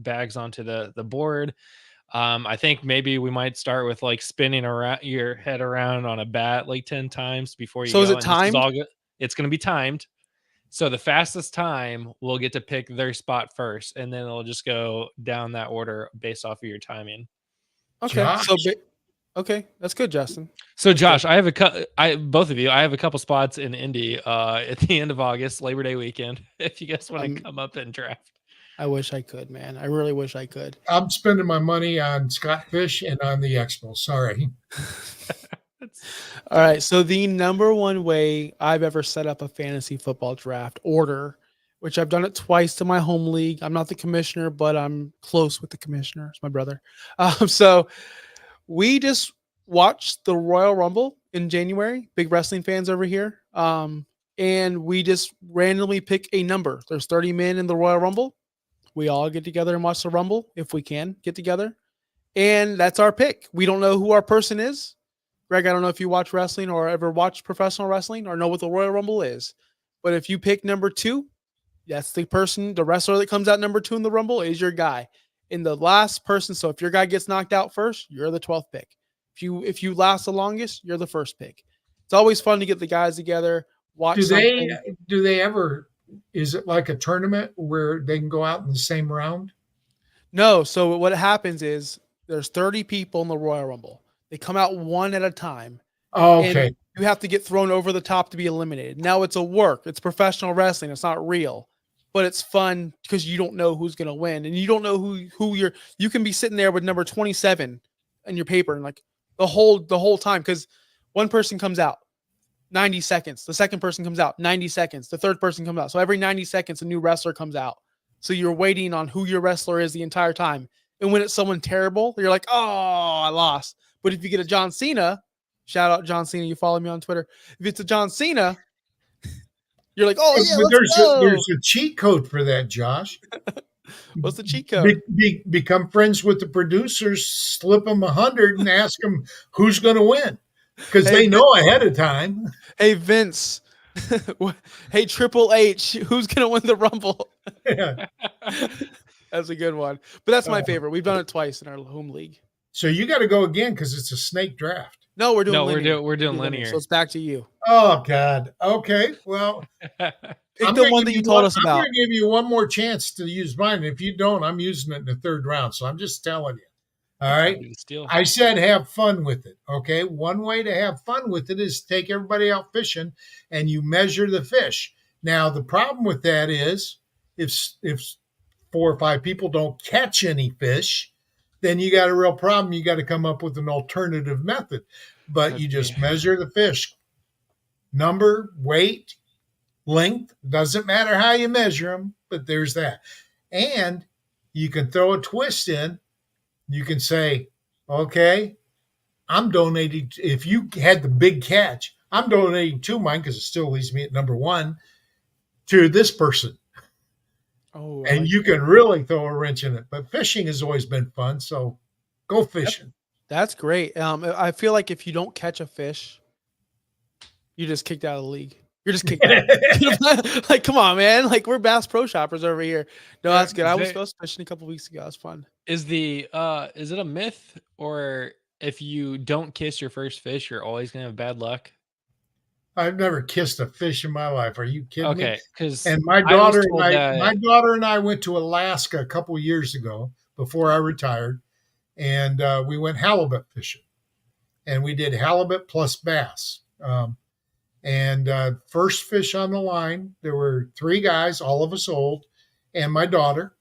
bags onto the board. I think maybe we might start with like spinning around your head around on a bat like 10 times before you So go. is it And this is timed? all good. It's going to be timed. So the fastest time will get to pick their spot first, and then it'll just go down that order based off of your timing. Okay. Josh. Okay, that's good, Justin. So Josh, I have both of you. I have a couple spots in Indy at the end of August, Labor Day weekend. If you guys want to come up and draft. I wish I could, man. I really wish I could. I'm spending my money on Scott Fish and on the Expo. Sorry. All right. So the number one way I've ever set up a fantasy football draft order, which I've done it twice to my home league. I'm not the commissioner, but I'm close with the commissioner. It's my brother. So we just watched the Royal Rumble in January. Big wrestling fans over here. And we just randomly pick a number. There's 30 men in the Royal Rumble. We all get together and watch the Rumble if we can get together. And that's our pick. We don't know who our person is. Greg, I don't know if you watch wrestling or ever watch professional wrestling or know what the Royal Rumble is. But if you pick number 2, that's the person, the wrestler that comes out number 2 in the Rumble is your guy. In the last person, so if your guy gets knocked out first, you're the 12th pick. If you last the longest, you're the first pick. It's always fun to get the guys together, watch something. Do they ever, is it like a tournament where they can go out in the same round? No. So what happens is there's 30 people in the Royal Rumble. They come out one at a time. Oh, okay. And you have to get thrown over the top to be eliminated. Now it's a work. It's professional wrestling. It's not real, but it's fun because you don't know who's going to win, and you don't know who you can be sitting there with number 27 in your paper and like the whole time because one person comes out 90 seconds. The second person comes out 90 seconds. The third person comes out. So every 90 seconds, a new wrestler comes out. So you're waiting on who your wrestler is the entire time. And when it's someone terrible, you're like, oh, I lost. But if you get a John Cena, shout out John Cena, you follow me on Twitter. If it's a John Cena, you're like, oh yeah, but let's go. there's a cheat code for that, Josh. What's the cheat code? Become friends with the producers, slip them 100 and ask them who's going to win because they know ahead of time. Hey, Vince. Hey, Triple H, who's going to win the Rumble? Yeah. That's a good one. But that's my favorite. We've done it twice in our home league. So you got to go again because it's a snake draft. No, we're doing linear. We're doing linear. So it's back to you. Oh, God. Okay. Well, pick the one that you told us about. I'm going to give you one more chance to use mine. And if you don't, I'm using it in the third round. So I'm just telling you. All right. I said have fun with it. Okay. One way to have fun with it is take everybody out fishing and you measure the fish. Now, the problem with that is if 4 or 5 people don't catch any fish, then you got a real problem. You got to come up with an alternative method. But you just measure the fish. Number, weight, length. Doesn't matter how you measure them, but there's that. And you can throw a twist in. You can say, okay, I'm donating. If you had the big catch, I'm donating to mine because it still leaves me at number 1 to this person. Oh, I and like you can really throw a wrench in it. But fishing has always been fun, so go fishing. that's great. I feel like if you don't catch a fish, you're just kicked out of the league. You're just kicked out. Like, come on, man. Like, we're Bass Pro Shoppers over here. No, that's good. I was fishing a couple weeks ago. It was fun. Is it a myth, or if you don't kiss your first fish, you're always gonna have bad luck? I've never kissed a fish in my life. Are you kidding me? Okay, because And my I was daughter told and that. my daughter and I went to Alaska a couple years ago before I retired, and we went halibut fishing, and we did halibut plus bass. And first fish on the line, there were 3 guys, all of us old, and my daughter.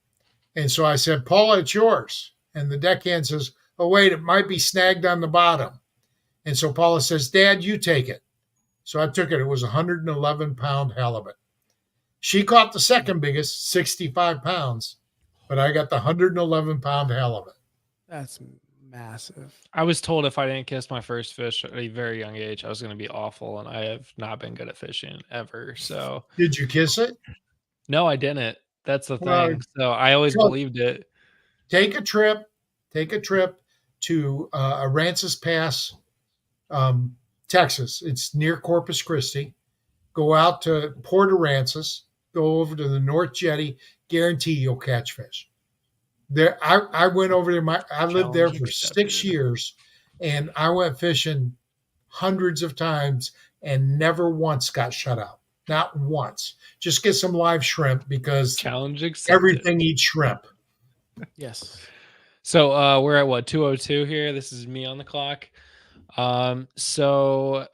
And so I said, Paula, it's yours. And the deckhand says, oh, wait, it might be snagged on the bottom. And so Paula says, Dad, you take it. So I took it. It was a 111-pound halibut. She caught the second biggest, 65 pounds, but I got the 111-pound halibut. That's massive. I was told if I didn't kiss my first fish at a very young age, I was going to be awful, and I have not been good at fishing ever. So Did you kiss it? no, I didn't. That's the Well, thing. So I always believed it. Take a trip to Aransas Pass, Texas. It's near Corpus Christi. Go out to Port Aransas, go over to the North Jetty, guarantee you'll catch fish. There, I went over there. I lived there for 6 years, and I went fishing hundreds of times and never once got shut out. Not once. Just get some live shrimp because Challenge accepted. everything eats shrimp. Yes. So we're at what, 2:02 here. This is me on the clock. So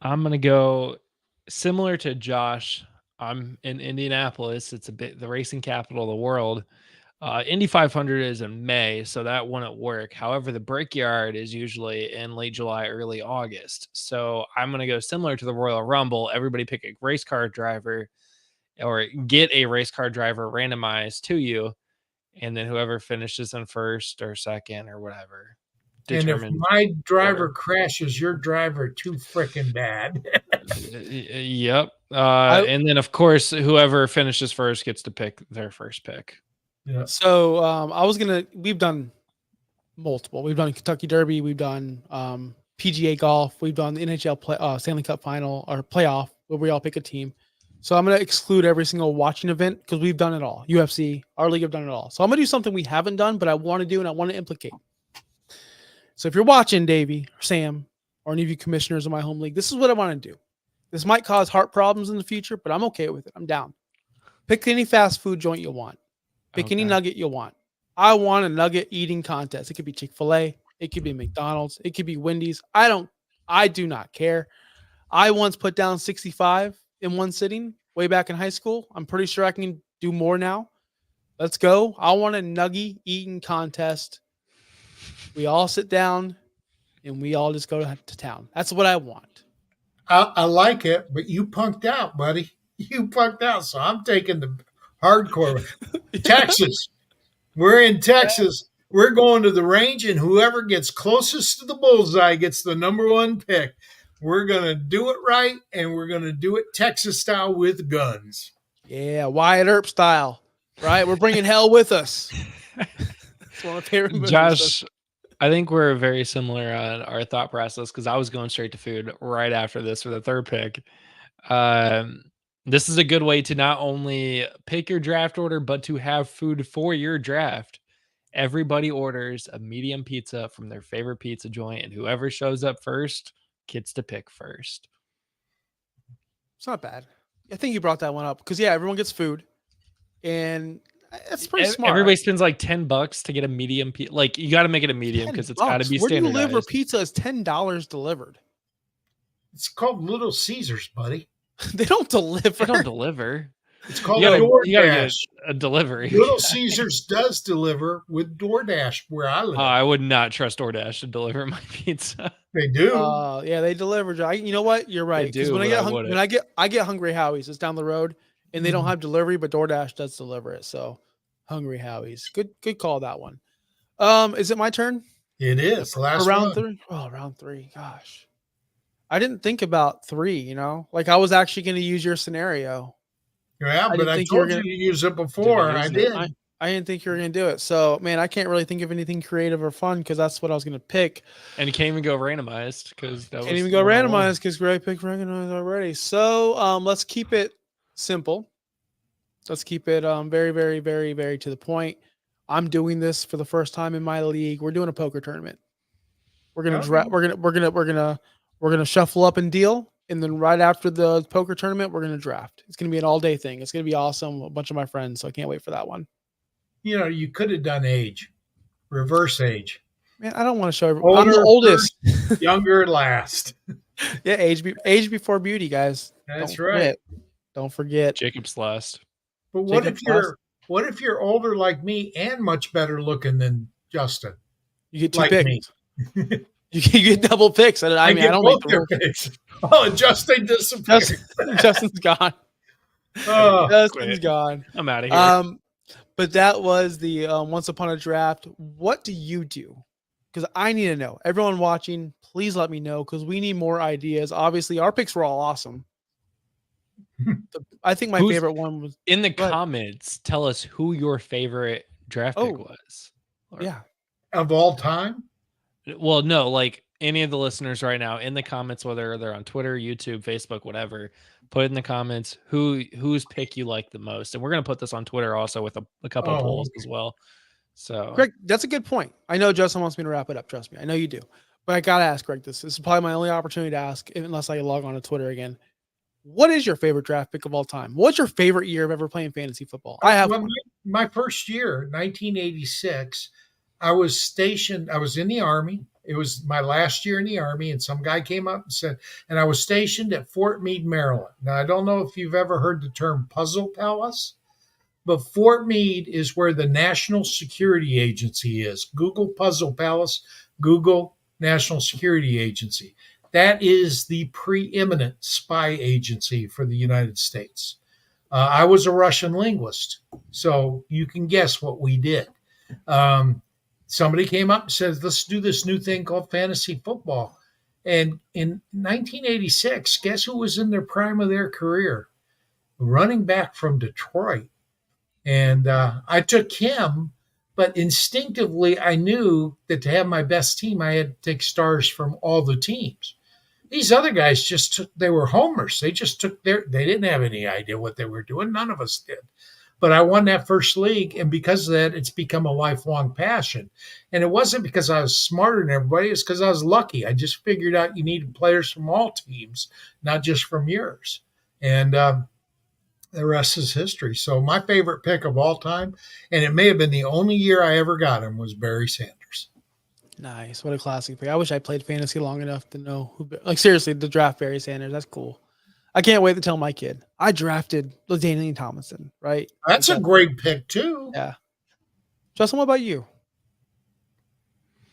I'm gonna go similar to Josh. I'm in Indianapolis. It's the racing capital of the world. Indy 500 is in May, so that wouldn't work. However, the Brickyard is usually in late July, early August. So I'm gonna go similar to the Royal Rumble. Everybody pick a race car driver, or get a race car driver randomized to you, and then whoever finishes in first or second or whatever. And if my driver crashes, your driver too freaking bad. Yep. And then of course, whoever finishes first gets to pick their first pick. Yeah. So we've done multiple. We've done Kentucky Derby. We've done PGA golf. We've done the NHL Stanley Cup final or playoff where we all pick a team. So I'm going to exclude every single watching event because we've done it all. UFC, our league have done it all. So I'm going to do something we haven't done, but I want to do and I want to implicate. So if you're watching, Davey or Sam or any of you commissioners in my home league, this is what I want to do. This might cause heart problems in the future, but I'm okay with it. I'm down. Pick any fast food joint you want. Pick any nugget you want. I want a nugget eating contest. It could be Chick-fil-A. It could be McDonald's. It could be Wendy's. I do not care. I once put down 65 in one sitting way back in high school. I'm pretty sure I can do more now. Let's go. I want a nugget eating contest. We all sit down and we all just go to town. That's what I want. I like it, but you punked out, buddy. You punked out. So I'm taking the hardcore. Texas. We're in Texas. We're going to the range, and whoever gets closest to the bullseye gets the number 1 pick. We're going to do it right, and we're going to do it Texas style with guns. Yeah, Wyatt Earp style, right? We're bringing hell with us. That's one of my favorite movies. Josh, I think we're very similar on our thought process because I was going straight to food right after this for the third pick. This is a good way to not only pick your draft order, but to have food for your draft. Everybody orders a medium pizza from their favorite pizza joint, and whoever shows up first gets to pick first. It's not bad. I think you brought that one up because, yeah, everyone gets food, and it's pretty smart. Everybody spends like $10 to get a medium pizza. Like, you got to make it a medium because it's got to be standardized. Where do you live where pizza is $10 delivered? It's called Little Caesars, buddy. They don't deliver. They don't deliver. It's called DoorDash. A delivery. Little Caesars does deliver with DoorDash where I live. I would not trust DoorDash to deliver my pizza. They do. Yeah, they deliver. You know what? You're right. Because when I get Hungry Howie's, it's down the road, and they don't have delivery, but DoorDash does deliver it. So Hungry Howie's, good call that one. Is it my turn? It is. Last round 3. Oh, round 3. Gosh, I didn't think about 3. Like I was actually going to use your scenario. Yeah, I but didn't I think you were told gonna. you to use it Didn't before. I use it. did. I didn't think you were gonna do it. So, man, I can't really think of anything creative or fun because that's what I was gonna pick. And you can't even go randomized because that Can't was even go 101. randomized because Greg picked randomized already. So, let's keep it simple. Let's keep it very, very, very, very to the point. I'm doing this for the first time in my league. We're doing a poker tournament. We're gonna Okay. we're gonna shuffle up and deal, and then right after the poker tournament, we're gonna draft. It's gonna be an all day thing. It's gonna be awesome. A bunch of my friends, so I can't wait for that one. You could have done age, reverse age. Man, I don't want to show everyone. I'm the Older oldest. first, younger last. Yeah, age before beauty, guys. That's Don't right. forget. Don't forget. Jacob's last. But Jacob's last. what if you're older like me and much better looking than Justin? You get two Like picks. me. You get double picks. I mean, I get don't make both the their rules. picks. Oh, and Justin disappeared. Justin's gone. Oh, Justin's quit. gone. I'm out of here. But that was the Once Upon a Draft. What do you do? Because I need to know. Everyone watching, please let me know because we need more ideas. Obviously, our picks were all awesome. I think my favorite one was in the go ahead. comments. Tell us who your favorite draft pick was. Yeah. of all time? Well, no, like any of the listeners right now in the comments, whether they're on Twitter, YouTube, Facebook, whatever, put in the comments whose pick you like the most. And we're gonna put this on Twitter also with a couple of polls as well. So Greg, that's a good point. I know Justin wants me to wrap it up. Trust me. I know you do. But I gotta ask Greg this. This is probably my only opportunity to ask, unless I log on to Twitter again. What is your favorite draft pick of all time? What's your favorite year of ever playing fantasy football? I have Well, one. my first year, 1986, I was stationed. I was in the Army. It was my last year in the Army, and some guy came up and said, and I was stationed at Fort Meade, Maryland. Now, I don't know if you've ever heard the term Puzzle Palace, but Fort Meade is where the National Security Agency is. Google Puzzle Palace, Google National Security Agency. That is the preeminent spy agency for the United States. I was a Russian linguist, so you can guess what we did. Somebody came up and said, let's do this new thing called fantasy football. And in 1986, guess who was in their prime of their career? Running back from Detroit. And I took him, but instinctively I knew that to have my best team, I had to take stars from all the teams. These other guys they were homers. They just they didn't have any idea what they were doing. None of us did. But I won that first league. And because of that, it's become a lifelong passion. And it wasn't because I was smarter than everybody. It's because I was lucky. I just figured out you needed players from all teams, not just from yours. And the rest is history. So my favorite pick of all time, and it may have been the only year I ever got him, was Barry Sanders. Nice. What a classic pick. I wish I played fantasy long enough to know who, like, seriously, to draft Barry Sanders. That's cool. I can't wait to tell my kid. I drafted LaDainian Tomlinson, right? That's a great pick, too. Yeah. Justin, what about you?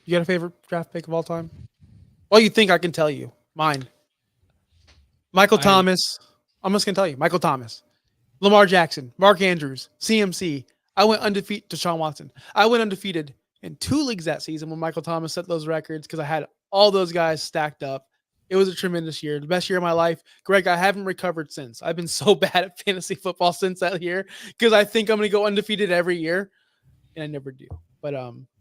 You got a favorite draft pick of all time? Well, you think I can tell you. Mine. Michael Thomas. I'm just going to tell you. Michael Thomas. Lamar Jackson. Mark Andrews. CMC. I went undefeated. Deshaun Watson. I went undefeated in 2 leagues that season when Michael Thomas set those records because I had all those guys stacked up. It was a tremendous year, the best year of my life. Greg, I haven't recovered since. I've been so bad at fantasy football since that year because I think I'm going to go undefeated every year, and I never do. But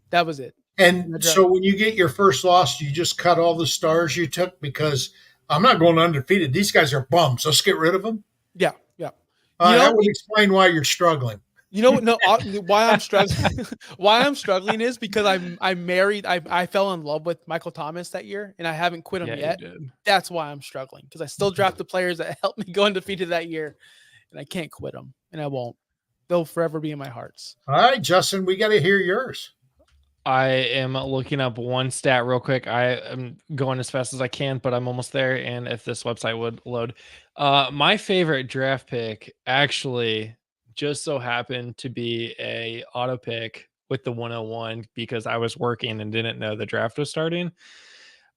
that was it. And so when you get your first loss, you just cut all the stars you took because I'm not going undefeated. These guys are bums. Let's get rid of them. Yeah, yeah. That would explain why you're struggling. You know what? No, why I'm struggling. Why I'm struggling is because I'm married. I fell in love with Michael Thomas that year, and I haven't quit him yet. That's why I'm struggling because I still draft the players that helped me go undefeated that year, and I can't quit them, and I won't. They'll forever be in my hearts. All right, Justin, we got to hear yours. I am looking up one stat real quick. I am going as fast as I can, but I'm almost there. And if this website would load, my favorite draft pick actually just so happened to be a auto pick with the 101 because I was working and didn't know the draft was starting.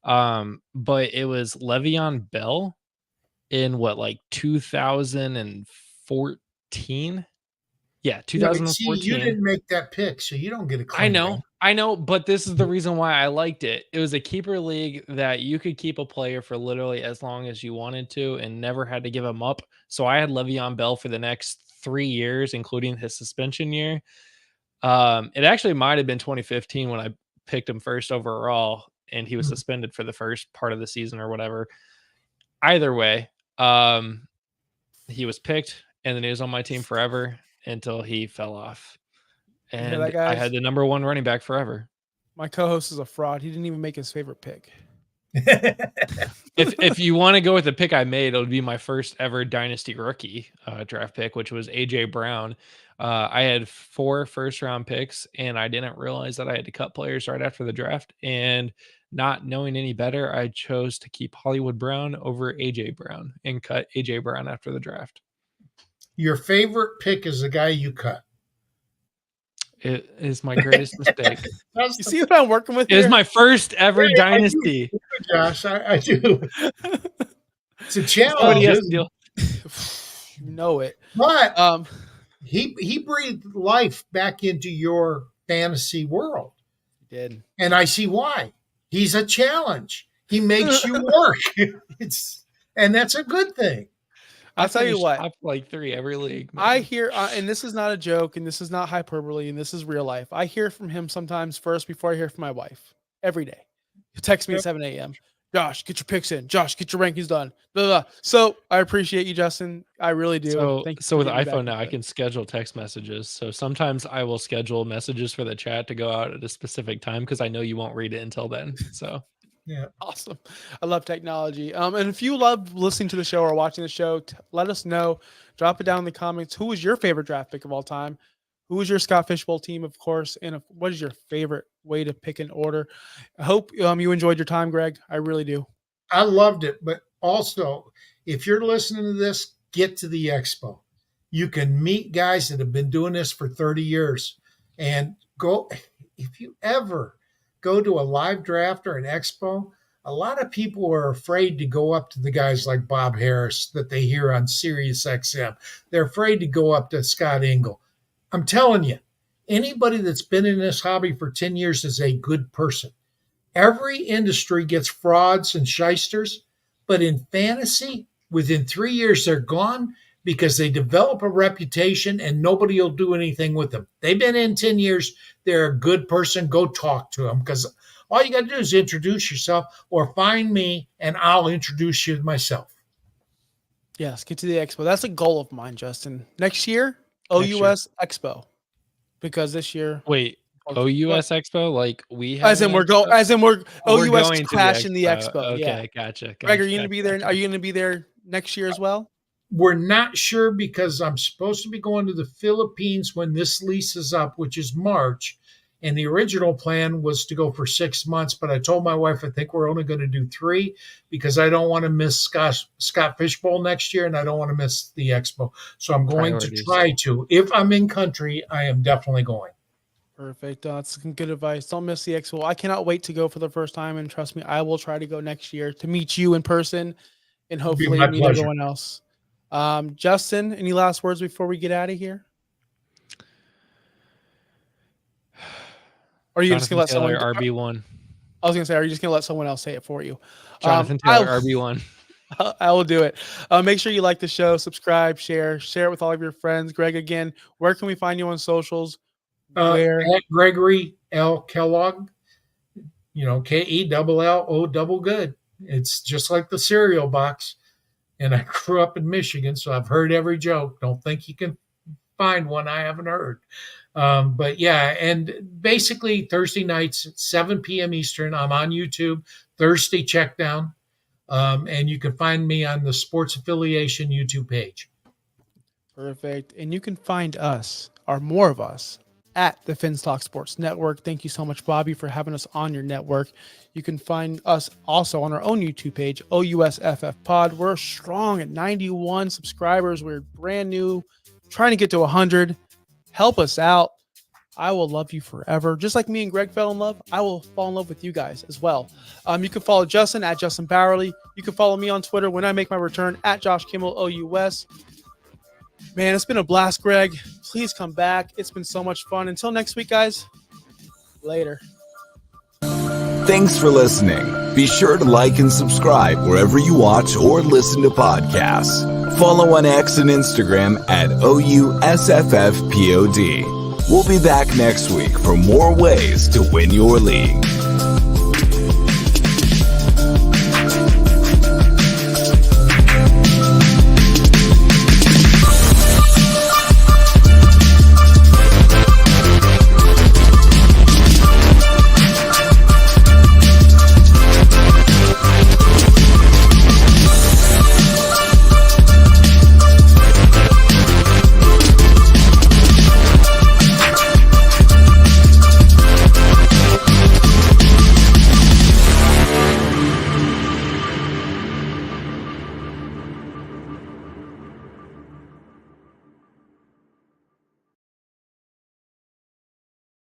But it was Le'Veon Bell in 2014. Yeah, Yeah, but see, you 2014. didn't make that pick, so you don't get a claim back. I know, but this is the reason why I liked it. It was a keeper league that you could keep a player for literally as long as you wanted to and never had to give him up. So I had Le'Veon Bell for the next 3 years, including his suspension year. It actually might have been 2015 when I picked him first overall, and he was suspended for the first part of the season or whatever. Either way, he was picked, and then he was on my team forever until he fell off. You hear that, And I guys? had the number 1 running back forever. My co-host is a fraud. He didn't even make his favorite pick. If you want to go with the pick I made, it would be my first ever dynasty rookie draft pick, which was AJ Brown. I had 4 first-round picks, and I didn't realize that I had to cut players right after the draft. And not knowing any better, I chose to keep Hollywood Brown over AJ Brown and cut AJ Brown after the draft. Your favorite pick is the guy you cut. It is my greatest mistake. You see what I'm working with It is here? my first ever Yeah, dynasty. Josh, I do. It's a challenge. Somebody has to isn't deal. it? You know it. But he breathed life back into your fantasy world. He did. And I see why. He's a challenge. He makes you work. And that's a good thing. I'll tell you finished what. top like 3 every league. Man. I hear, and this is not a joke, and this is not hyperbole, and this is real life. I hear from him sometimes first before I hear from my wife. Every day. He'll text me at 7 a.m. Josh, get your picks in. Josh, get your rankings done. Blah, blah, blah. So I appreciate you, Justin. I really do. So, Thank you so for with getting back iPhone now, into I it. can schedule text messages. So sometimes I will schedule messages for the chat to go out at a specific time because I know you won't read it until then. So Yeah. Awesome. I love technology. And if you love listening to the show or watching the show, let us know. Drop it down in the comments. Who was your favorite draft pick of all time? Who was your Scott Fishbowl team, of course? And what is your favorite way to pick an order? I hope you enjoyed your time, Greg. I really do. I loved it. But also, if you're listening to this, get to the expo. You can meet guys that have been doing this for 30 years and go. If you ever go to a live draft or an expo, a lot of people are afraid to go up to the guys like Bob Harris that they hear on Sirius XM. They're afraid to go up to Scott Engel. I'm telling you, anybody that's been in this hobby for 10 years is a good person. Every industry gets frauds and shysters, but in fantasy, within 3 years, they're gone because they develop a reputation and nobody will do anything with them. They've been in 10 years. They're a good person. Go talk to them because all you got to do is introduce yourself or find me and I'll introduce you myself. Yes, get to the expo. That's a goal of mine, Justin. Next year, OUS Expo. Because this year, wait, OUS Expo? Like we have as in we're going, as in we're OUS going to crashing the expo. Okay, Yeah. gotcha. Greg, are you going to be there? Are you going to be there next year as well? We're not sure because I'm supposed to be going to the Philippines when this lease is up, which is March. And the original plan was to go for 6 months, but I told my wife I think we're only going to do 3 because I don't want to miss Scott Fishbowl next year and I don't want to miss the expo. So I'm going to try to. If I'm in country, I am definitely going. Perfect. That's some good advice. Don't miss the expo. I cannot wait to go for the first time, and trust me, I will try to go next year to meet you in person and hopefully meet everyone else. Justin, any last words before we get out of here? Or are you just gonna let someone RB1? I was gonna say, are you just gonna let someone else say it for you? Jonathan Taylor, RB1. I will do it. Make sure you like the show, subscribe, share it with all of your friends. Greg, again, where can we find you on socials? Where at Gregory L. Kellogg, KELLO good. It's just like the cereal box. And I grew up in Michigan, so I've heard every joke. Don't think you can find one I haven't heard. But yeah, and basically Thursday nights at 7 p.m. Eastern, I'm on YouTube, Thursday Checkdown. And you can find me on the Sports Affiliation YouTube page. Perfect. And you can find us, or more of us, at the Finstock Sports Network. Thank you so much, Bobby, for having us on your network. You can find us also on our own YouTube page, OUSFF Pod. We're strong at 91 subscribers. We're brand new, trying to get to 100. Help us out. I will love you forever. Just like me and Greg fell in love, I will fall in love with you guys as well. You can follow Justin at Justin Bowerly. You can follow me on Twitter when I make my return at Josh Kimmel OUS. Man, it's been a blast, Greg. Please come back. It's been so much fun. Until next week, guys. Later. Thanks for listening. Be sure to like and subscribe wherever you watch or listen to podcasts. Follow on X and Instagram at OUSFFPOD. We'll be back next week for more ways to win your league.